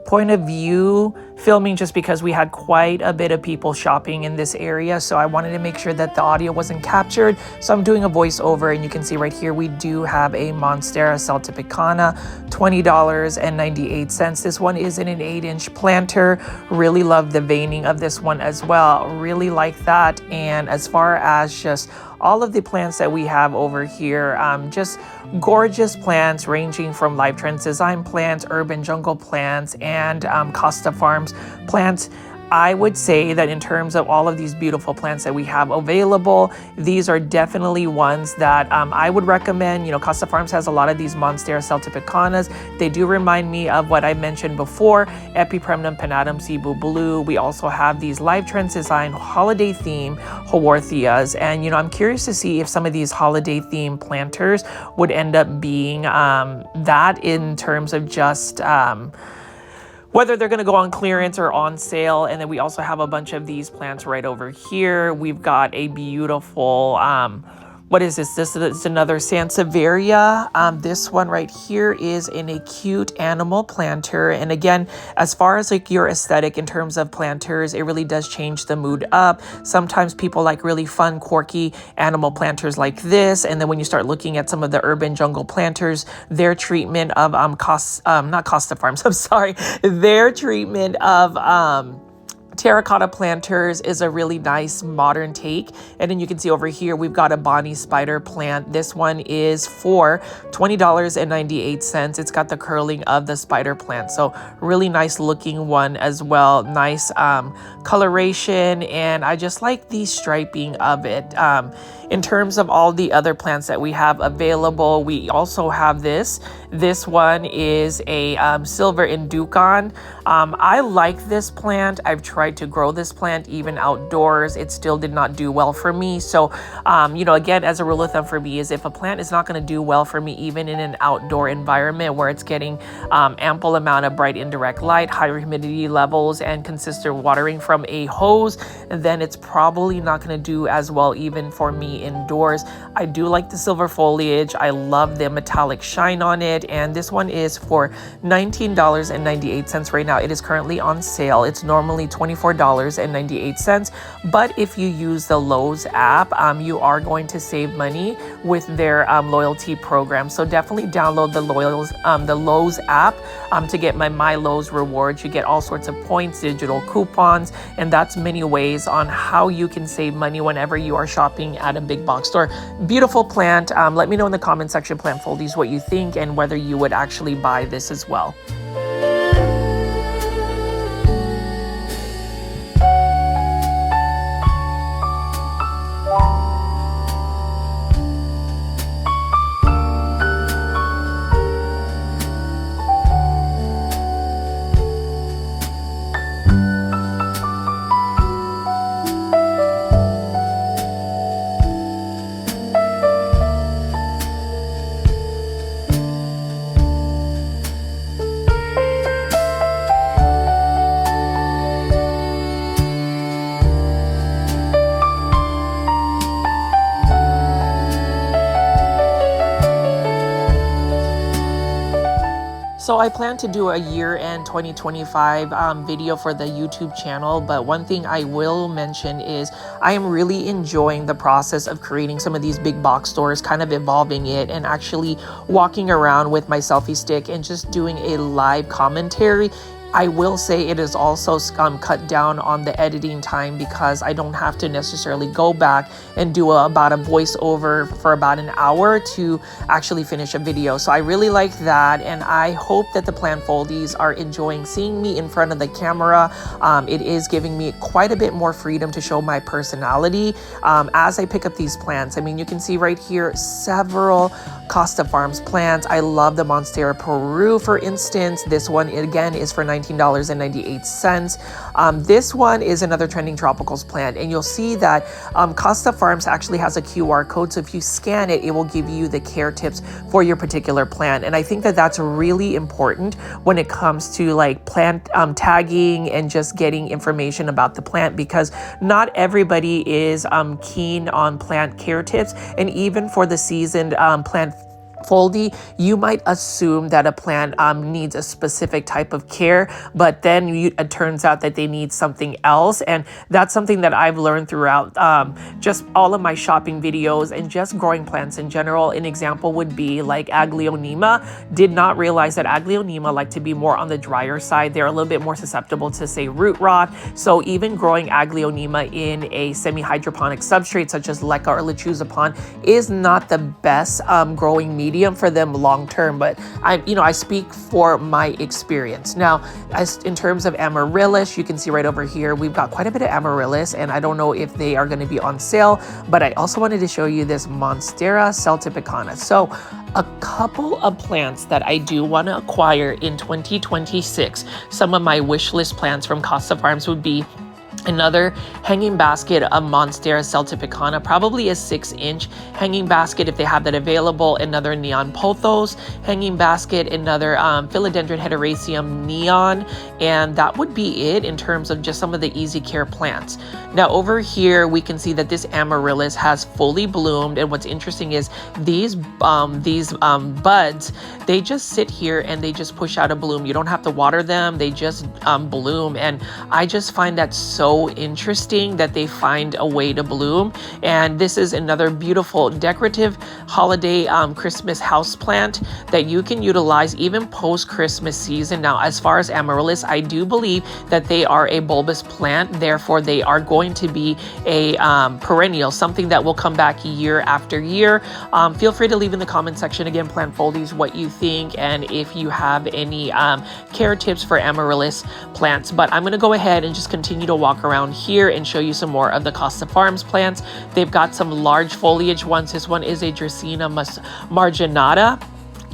point of view filming just because we had quite a bit of people shopping in this area. So I wanted to make sure that the audio wasn't captured. So I'm doing a voiceover, and you can see right here, we do have a Monstera Celtipicana, $20.98. This one is in an 8-inch planter. Really love the veining of this one as well. Really like that. And as far as just all of the plants that we have over here, just gorgeous plants ranging from Live Trends Design plants, urban jungle plants, and Costa Farms plants. I would say that in terms of all of these beautiful plants that we have available, these are definitely ones that I would recommend. You know, Costa Farms has a lot of these Monstera Celtipicanas. They do remind me of what I mentioned before, Epipremnum pinnatum Cebu Blue. We also have these Live Trends Design holiday theme Haworthias. And, you know, I'm curious to see if some of these holiday theme planters would end up being that in terms of just whether they're going to go on clearance or on sale. And then we also have a bunch of these plants right over here. We've got a beautiful, what is this? This is another Sansevieria. This one right here is in a cute animal planter. And again, as far as like your aesthetic in terms of planters, it really does change the mood up. Sometimes people like really fun, quirky animal planters like this. And then when you start looking at some of the urban jungle planters, their treatment of not Costa Farms, I'm sorry, their treatment of terracotta planters is a really nice modern take. And then you can see over here, we've got a Bonnie spider plant. This one is for $20.98. It's got the curling of the spider plant. So really nice looking one as well. Nice coloration. And I just like the striping of it. In terms of all the other plants that we have available, we also have this. This one is a Silver Inducon. I like this plant. I've tried to grow this plant even outdoors. It still did not do well for me. So, you know, again, as a rule of thumb for me is if a plant is not going to do well for me, even in an outdoor environment where it's getting ample amount of bright indirect light, high humidity levels, and consistent watering from a hose, then it's probably not going to do as well even for me indoors. I do like the silver foliage. I love the metallic shine on it. And this one is for $19.98 right now. It is currently on sale. It's normally $24.98. But if you use the Lowe's app, you are going to save money with their loyalty program. So definitely download the Lowe's app to get my Lowe's rewards. You get all sorts of points, digital coupons, and that's many ways on how you can save money whenever you are shopping at a big box store. Beautiful plant. Let me know in the comment section, plant foldies, what you think and whether you would actually buy this as well. So I plan to do a year-end 2025 video for the YouTube channel, but one thing I will mention is I am really enjoying the process of creating some of these big box stores, kind of evolving it and actually walking around with my selfie stick and just doing a live commentary. I will say it is also cut down on the editing time because I don't have to necessarily go back and do about a voiceover for about an hour to actually finish a video. So I really like that, and I hope that the plant foldies are enjoying seeing me in front of the camera. It is giving me quite a bit more freedom to show my personality as I pick up these plants. I mean, you can see right here several Costa Farms plants. I love the Monstera Peru, for instance. This one again is for $19.98. This one is another trending tropicals plant, and you'll see that Costa Farms actually has a QR code. So if you scan it, it will give you the care tips for your particular plant. And I think that that's really important when it comes to like plant tagging and just getting information about the plant, because not everybody is keen on plant care tips. And even for the seasoned plant foldy, you might assume that a plant needs a specific type of care, but then it turns out that they need something else. And that's something that I've learned throughout just all of my shopping videos and just growing plants in general. An example would be like Aglaonema. Did not realize that Aglaonema like to be more on the drier side. They're a little bit more susceptible to, say, root rot. So even growing Aglaonema in a semi-hydroponic substrate such as Leca or Lechuzapon is not the best growing medium for them long term, but I speak for my experience. Now, as in terms of amaryllis, you can see right over here, we've got quite a bit of amaryllis, and I don't know if they are going to be on sale, but I also wanted to show you this Monstera celtipicana. So a couple of plants that I do want to acquire in 2026, some of my wish list plants from Costa Farms would be another hanging basket of Monstera celtipicana, probably a 6-inch hanging basket if they have that available, another neon pothos hanging basket, another philodendron heteroecium neon, and that would be it in terms of just some of the easy care plants. Now over here we can see that this amaryllis has fully bloomed, and what's interesting is these buds, they just sit here and they just push out a bloom. You don't have to water them, they just bloom, and I just find that so interesting that they find a way to bloom. And this is another beautiful decorative holiday Christmas house plant that you can utilize even post Christmas season. Now, as far as amaryllis, I do believe that they are a bulbous plant, therefore they are going to be a perennial, something that will come back year after year. Feel free to leave in the comment section, again, plant foldies, what you think and if you have any care tips for amaryllis plants. But I'm going to go ahead and just continue to walk around here and show you some more of the Costa Farms plants. They've got some large foliage ones. This one is a Dracaena marginata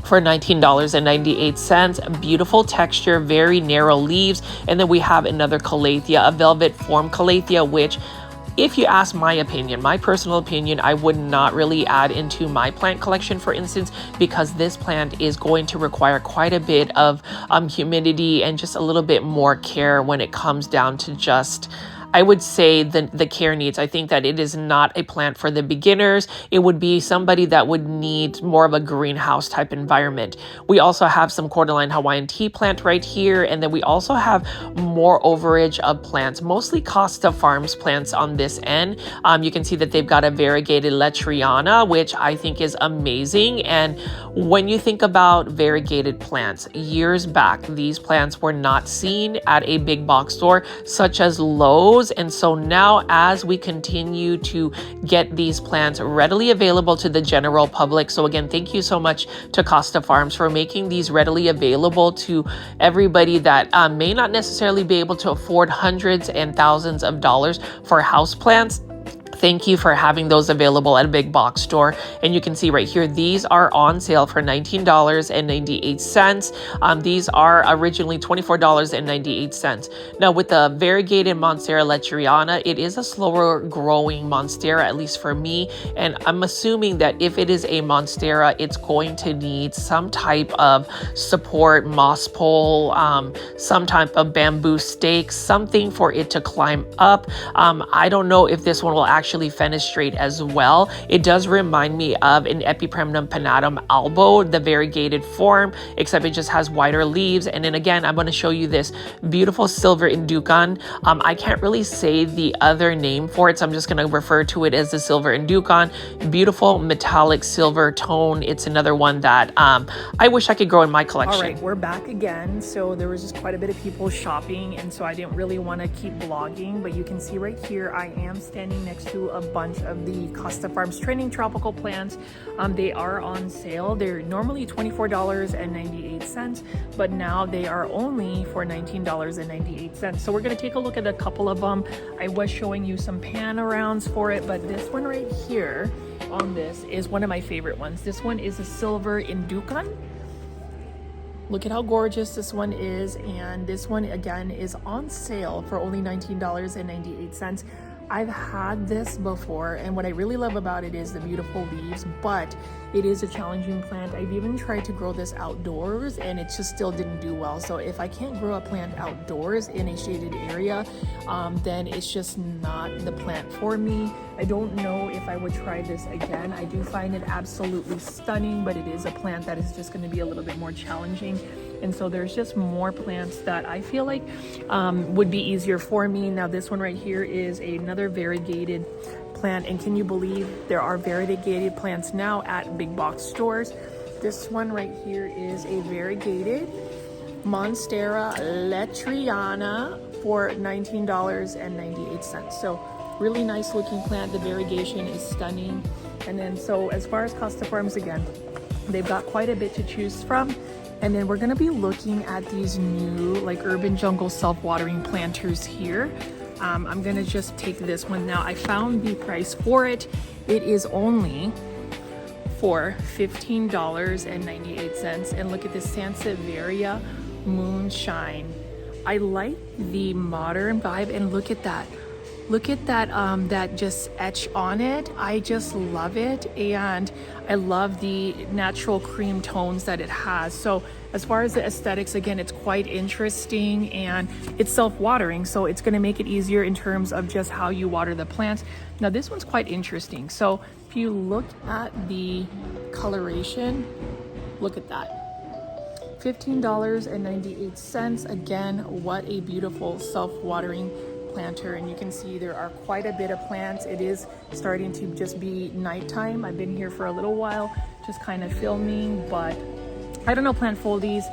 for $19.98. Beautiful texture, very narrow leaves. And then we have another calathea, a velvet form calathea, which, if you ask my opinion, my personal opinion, I would not really add into my plant collection, for instance, because this plant is going to require quite a bit of humidity and just a little bit more care when it comes down to just, I would say, the care needs. I think that it is not a plant for the beginners. It would be somebody that would need more of a greenhouse type environment. We also have some cordyline Hawaiian tea plant right here. And then we also have more overage of plants, mostly Costa Farms plants on this end. You can see that they've got a variegated Letriana, which I think is amazing. And when you think about variegated plants, years back, these plants were not seen at a big box store such as Lowe's. And so now, as we continue to get these plants readily available to the general public, so again, thank you so much to Costa Farms for making these readily available to everybody that may not necessarily be able to afford hundreds and thousands of dollars for houseplants. Thank you for having those available at a big box store. And you can see right here, these are on sale for $19.98. These are originally $24.98. Now, with the variegated Monstera letriana, it is a slower growing Monstera, at least for me. And I'm assuming that if it is a Monstera, it's going to need some type of support, moss pole, some type of bamboo stake, something for it to climb up. I don't know if this one will actually fenestrate as well. It does remind me of an Epipremnum pinnatum albo, the variegated form, except it just has wider leaves. And then again, I'm going to show you this beautiful silver inducan. I can't really say the other name for it, so I'm just going to refer to it as the silver inducan. Beautiful metallic silver tone. It's another one that I wish I could grow in my collection. All right, we're back again. So there was just quite a bit of people shopping, and so I didn't really want to keep vlogging, but you can see right here, I am standing next to a bunch of the Costa Farms training tropical plants. They are on sale. They're normally $24.98, but now they are only for $19.98. So we're going to take a look at a couple of them. I was showing you some pan arounds for it, but this one right here on this is one of my favorite ones. This one is a silver inducan. Look at how gorgeous this one is. And this one again is on sale for only $19.98. I've had this before, and what I really love about it is the beautiful leaves, but it is a challenging plant. I've even tried to grow this outdoors and it just still didn't do well. So if I can't grow a plant outdoors in a shaded area, then it's just not the plant for me. I don't know if I would try this again. I do find it absolutely stunning, but it is a plant that is just going to be a little bit more challenging. And so there's just more plants that I feel like would be easier for me. Now this one right here is another variegated plant, and can you believe there are variegated plants now at big box stores? This one right here is a variegated Monstera Letriana for $19.98. So really nice looking plant. The variegation is stunning. And then so as far as Costa Farms, again, they've got quite a bit to choose from. And then we're gonna be looking at these new like urban jungle self-watering planters here. I'm gonna just take this one now. I found the price for it. It is only for $15.98. And look at this Sansevieria Moonshine. I like the modern vibe, and look at that. Look at that, that just etch on it. I just love it. And I love the natural cream tones that it has. So as far as the aesthetics, again, it's quite interesting, and it's self-watering. So it's gonna make it easier in terms of just how you water the plants. Now this one's quite interesting. So if you look at the coloration, look at that. $15.98. Again, what a beautiful self-watering planter. And you can see there are quite a bit of plants. It is starting to just be nighttime. I've been here for a little while, just kind of filming, but I don't know, plant foldies,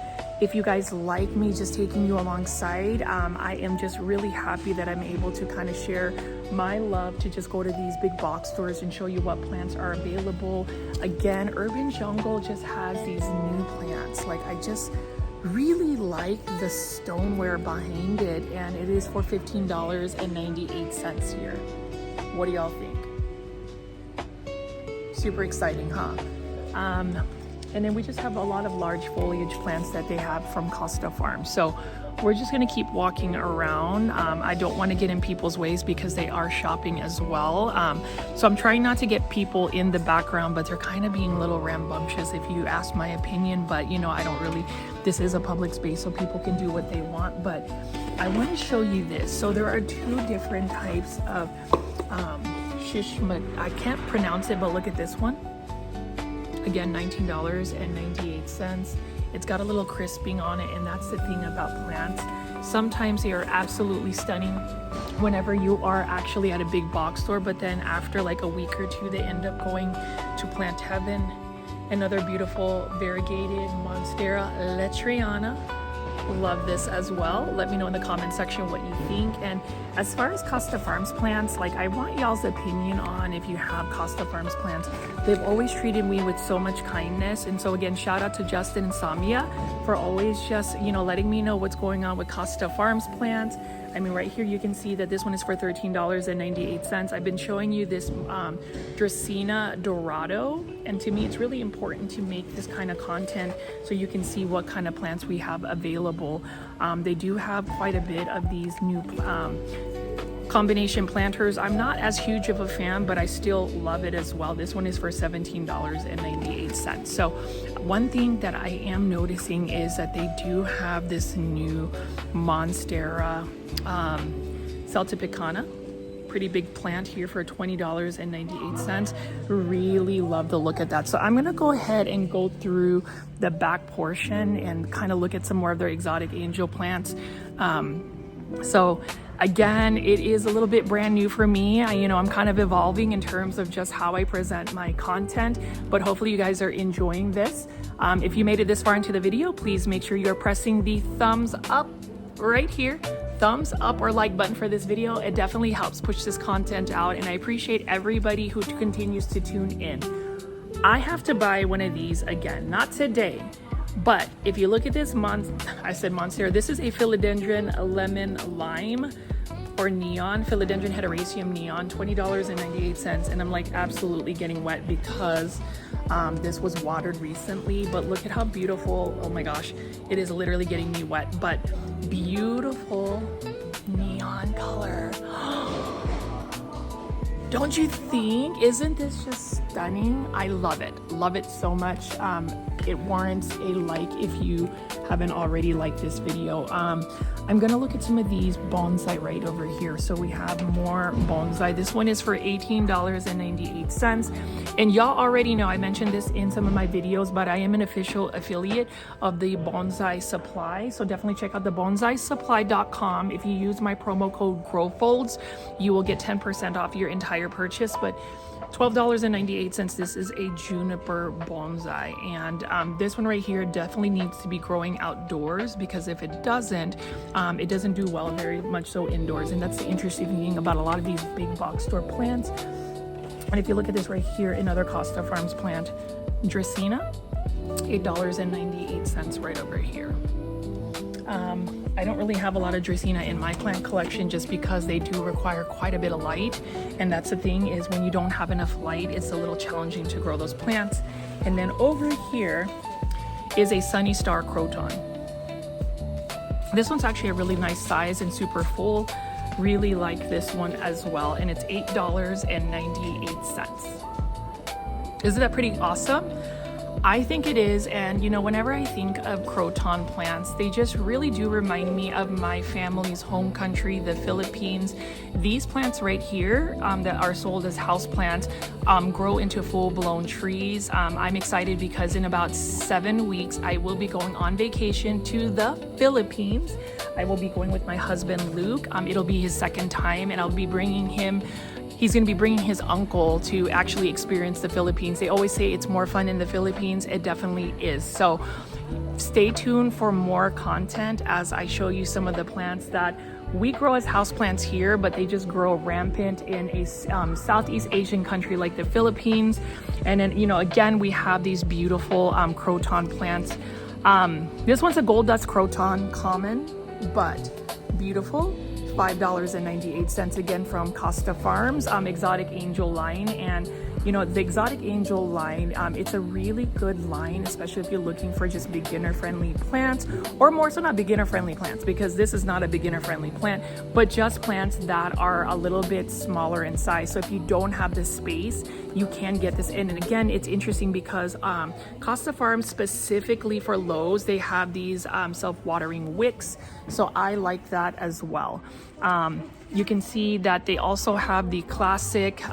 if you guys like me just taking you alongside, I am just really happy that I'm able to kind of share my love to just go to these big box stores and show you what plants are available. Again, Urban Jungle just has these new plants. Like, I just really like the stoneware behind it, and it is for $15.98 here. What do y'all think? Super exciting, huh? And then we just have a lot of large foliage plants that they have from Costa Farms. So we're just gonna keep walking around. I don't wanna get in people's ways because they are shopping as well. So I'm trying not to get people in the background, but they're kind of being a little rambunctious if you ask my opinion. But you know, I don't really, this is a public space so people can do what they want. But I wanna show you this. So there are two different types of shishma, I can't pronounce it, but look at this one. Again, $19.98. It's got a little crisping on it, and that's the thing about plants. Sometimes they are absolutely stunning whenever you are actually at a big box store, but then after like a week or two, they end up going to plant heaven. Another beautiful variegated Monstera Letriana. Love this as well. Let me know in the comment section what you think. And as far as Costa Farms plants, like, I want y'all's opinion on if you have Costa Farms plants. They've always treated me with so much kindness. And so again, shout out to Justin and Samia for always just, you know, letting me know what's going on with Costa Farms plants. I mean, right here you can see that this one is for $13.98. I've been showing you this Dracaena Dorado, and to me it's really important to make this kind of content so you can see what kind of plants we have available. They do have quite a bit of these new combination planters. I'm not as huge of a fan, but I still love it as well. This one is for $17.98. So one thing that I am noticing is that they do have this new Monstera Celtipicana, pretty big plant here for $20.98. Really love the look at that. So I'm gonna go ahead and go through the back portion and kind of look at some more of their exotic angel plants. So again, it is a little bit brand new for me. I'm kind of evolving in terms of just how I present my content, but hopefully you guys are enjoying this. If you made it this far into the video, please make sure you're pressing the thumbs up right here. Thumbs up or like button for this video. It definitely helps push this content out, and I appreciate everybody who continues to tune in. I have to buy one of these again, not today, but if you look at this I said Monstera, this is a Philodendron Lemon Lime or Neon, Philodendron Heteroecium Neon, $20.98, and I'm like absolutely getting wet because This was watered recently, but look at how beautiful. Oh my gosh, it is literally getting me wet, but beautiful neon color. Don't you think? Isn't this just stunning? I love it so much. It warrants a like if you haven't already liked this video. I'm gonna look at some of these bonsai right over here. So we have more bonsai. This one is for $18.98. And y'all already know, I mentioned this in some of my videos, but I am an official affiliate of the Bonsai Supply. So definitely check out the bonsaisupply.com. If you use my promo code GROWFOLDS, you will get 10% off your entire purchase. But $12.98. This is a juniper bonsai, and this one right here definitely needs to be growing outdoors, because if it doesn't do well very much so indoors. And that's the interesting thing about a lot of these big box store plants. And if you look at this right here, another Costa Farms plant, Dracaena, $8.98 right over here. I don't really have a lot of Dracaena in my plant collection just because they do require quite a bit of light. And that's the thing, is when you don't have enough light, it's a little challenging to grow those plants. And then over here is a Sunny Star Croton. This one's actually a really nice size and super full. Really like this one as well. And it's $8.98. Isn't that pretty awesome? I think it is. And you know, whenever I think of croton plants, they just really do remind me of my family's home country, the Philippines. These plants right here that are sold as houseplants grow into full-blown trees. I'm excited because in about 7 weeks I will be going on vacation to the Philippines. I will be going with my husband Luke. It'll be his second time, and I'll be bringing him. He's going to be bringing his uncle to actually experience the Philippines. They always say it's more fun in the Philippines. It definitely is. So stay tuned for more content as I show you some of the plants that we grow as houseplants here, but they just grow rampant in a Southeast Asian country like the Philippines. And then, you know, again, we have these beautiful croton plants. This one's a gold dust croton, common, but beautiful. $5.98 again from Costa Farms, Exotic Angel line. And you know, the Exotic Angel line, it's a really good line, especially if you're looking for just beginner friendly plants, or more so not beginner friendly plants, because this is not a beginner friendly plant, but just plants that are a little bit smaller in size. So if you don't have the space, you can get this in. And again, it's interesting because Costa Farms, specifically for Lowe's, they have these self-watering wicks. So I like that as well. You can see that they also have the classic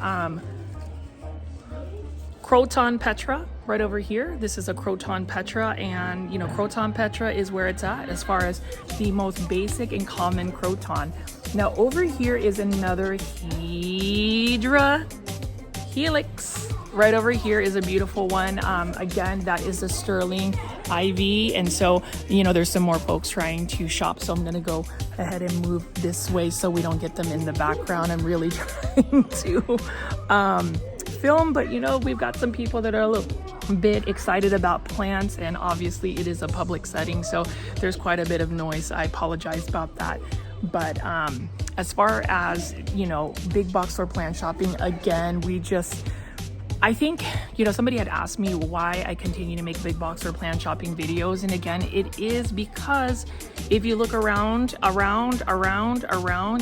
Croton Petra right over here. This is a Croton Petra, and you know, Croton Petra is where it's at as far as the most basic and common croton. Now over here is another Hydra Helix. Right over here is a beautiful one. Again, that is a sterling ivy, and so you know, there's some more folks trying to shop, so I'm gonna go ahead and move this way so we don't get them in the background. I'm really trying to film, but you know, we've got some people that are a little bit excited about plants, and obviously it is a public setting, so there's quite a bit of noise. I apologize about that. But as far as, you know, big box store plant shopping, again, I think, you know, somebody had asked me why I continue to make big box or plant shopping videos. And again, it is because if you look around,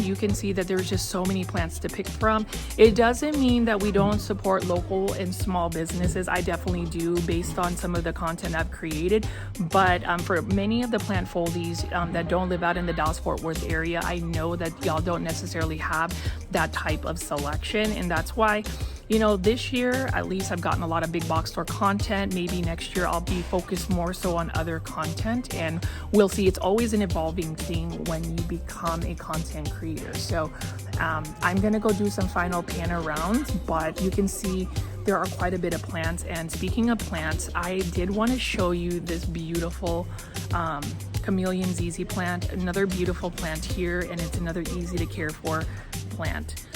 you can see that there's just so many plants to pick from. It doesn't mean that we don't support local and small businesses. I definitely do, based on some of the content I've created. But for many of the plant foldies that don't live out in the Dallas-Fort Worth area, I know that y'all don't necessarily have that type of selection. And that's why, you know, this year, at least I've gotten a lot of big box store content. Maybe next year I'll be focused more so on other content, and we'll see. It's always an evolving thing when you become a content creator. So I'm gonna go do some final pan arounds, but you can see there are quite a bit of plants. And speaking of plants, I did want to show you this beautiful Chameleon ZZ plant, another beautiful plant here, and it's another easy to care for plant.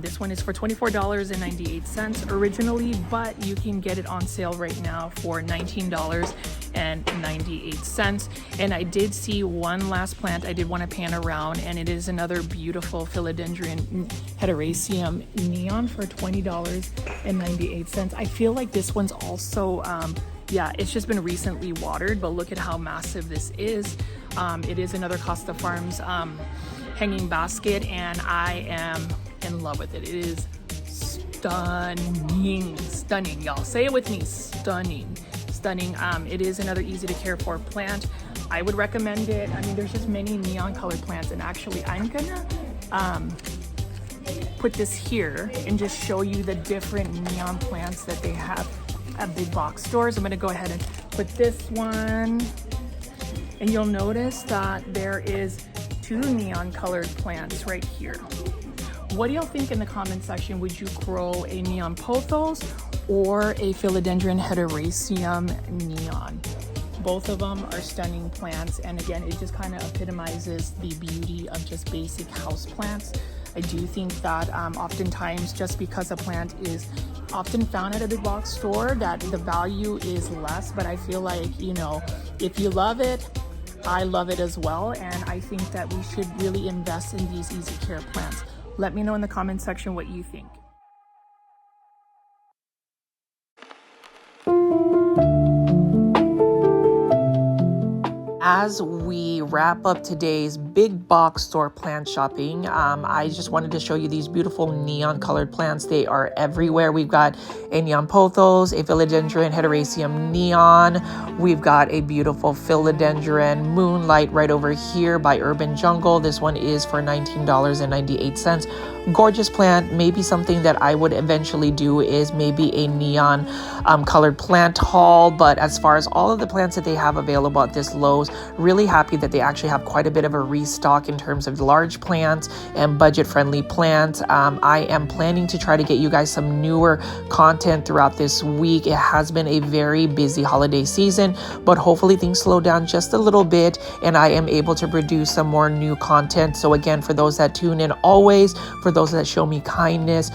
This one is for $24.98 originally, but you can get it on sale right now for $19.98. And I did see one last plant I did want to pan around, and it is another beautiful philodendron hederaceum neon for $20.98. I feel like this one's also yeah, it's just been recently watered, but look at how massive this is. It is another Costa Farms hanging basket, and I am in love with it. It is stunning, y'all. Say it with me, stunning. It is another easy to care for plant. I would recommend it. I mean, there's just many neon colored plants, and actually I'm gonna put this here and just show you the different neon plants that they have at big box stores. I'm gonna go ahead and put this one, and you'll notice that there is 2 neon colored plants right here. What do y'all think in the comment section? Would you grow a neon pothos or a philodendron hederaceum neon? Both of them are stunning plants, and again, it just kind of epitomizes the beauty of just basic house plants. I do think that oftentimes, just because a plant is often found at a big box store, that the value is less, but I feel like, you know, if you love it, I love it as well, and I think that we should really invest in these easy care plants. Let me know in the comment section what you think. As we wrap up today's big box store plant shopping, I just wanted to show you these beautiful neon colored plants. They are everywhere. We've got a neon pothos, a philodendron hederaceum neon. We've got a beautiful philodendron moonlight right over here by Urban Jungle. This one is for $19.98. Gorgeous plant. Maybe something that I would eventually do is maybe a neon colored plant haul. But as far as all of the plants that they have available at this Lowe's, really happy that they actually have quite a bit of a restock in terms of large plants and budget-friendly plants. I am planning to try to get you guys some newer content throughout this week. It has been a very busy holiday season, but hopefully things slow down just a little bit and I am able to produce some more new content. So again, for those that tune in always, for those that show me kindness,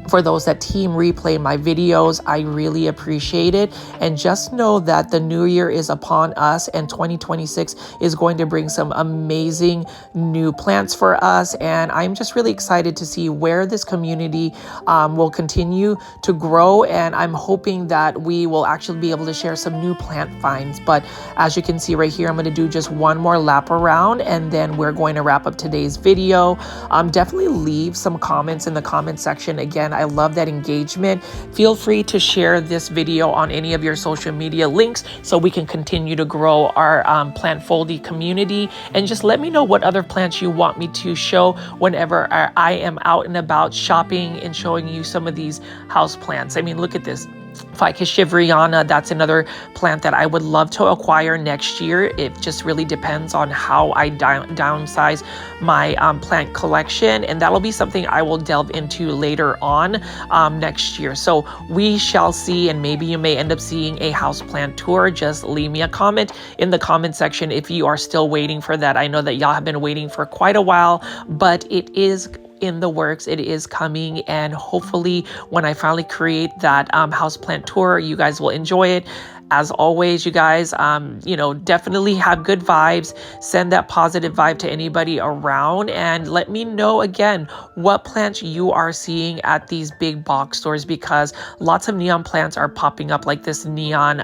for those that team replay my videos, I really appreciate it. And just know that the new year is upon us and 2026 is going to bring some amazing new plants for us. And I'm just really excited to see where this community will continue to grow. And I'm hoping that we will actually be able to share some new plant finds. But as you can see right here, I'm going to do just one more lap around and then we're going to wrap up today's video. Definitely leave some comments in the comment section. Again, I love that engagement. Feel free to share this video on any of your social media links so we can continue to grow our plant foldy community. And just let me know what other plants you want me to show whenever I am out and about shopping and showing you some of these house plants. I mean, look at this. Ficus shiveriana, that's another plant that I would love to acquire next year. It just really depends on how I downsize my plant collection, and that'll be something I will delve into later on next year. So we shall see, and maybe you may end up seeing a house plant tour. Just leave me a comment in the comment section if you are still waiting for that. I know that y'all have been waiting for quite a while, but it is in the works. It is coming, and hopefully when I finally create that houseplant tour, you guys will enjoy it. As always, you guys, definitely have good vibes. Send that positive vibe to anybody around, and let me know again what plants you are seeing at these big box stores, because lots of neon plants are popping up, like this neon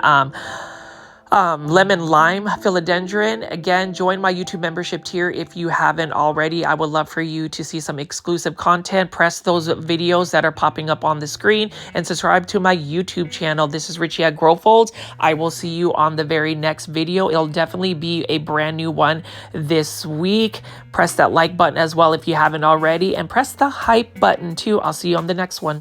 lemon lime philodendron. Again, join my YouTube membership tier if you haven't already. I would love for you to see some exclusive content. Press those videos that are popping up on the screen and subscribe to my YouTube channel. This is Richie at Grow Folds. I will see you on the very next video. It'll definitely be a brand new one this week. Press that like button as well if you haven't already, and press the hype button too. I'll see you on the next one.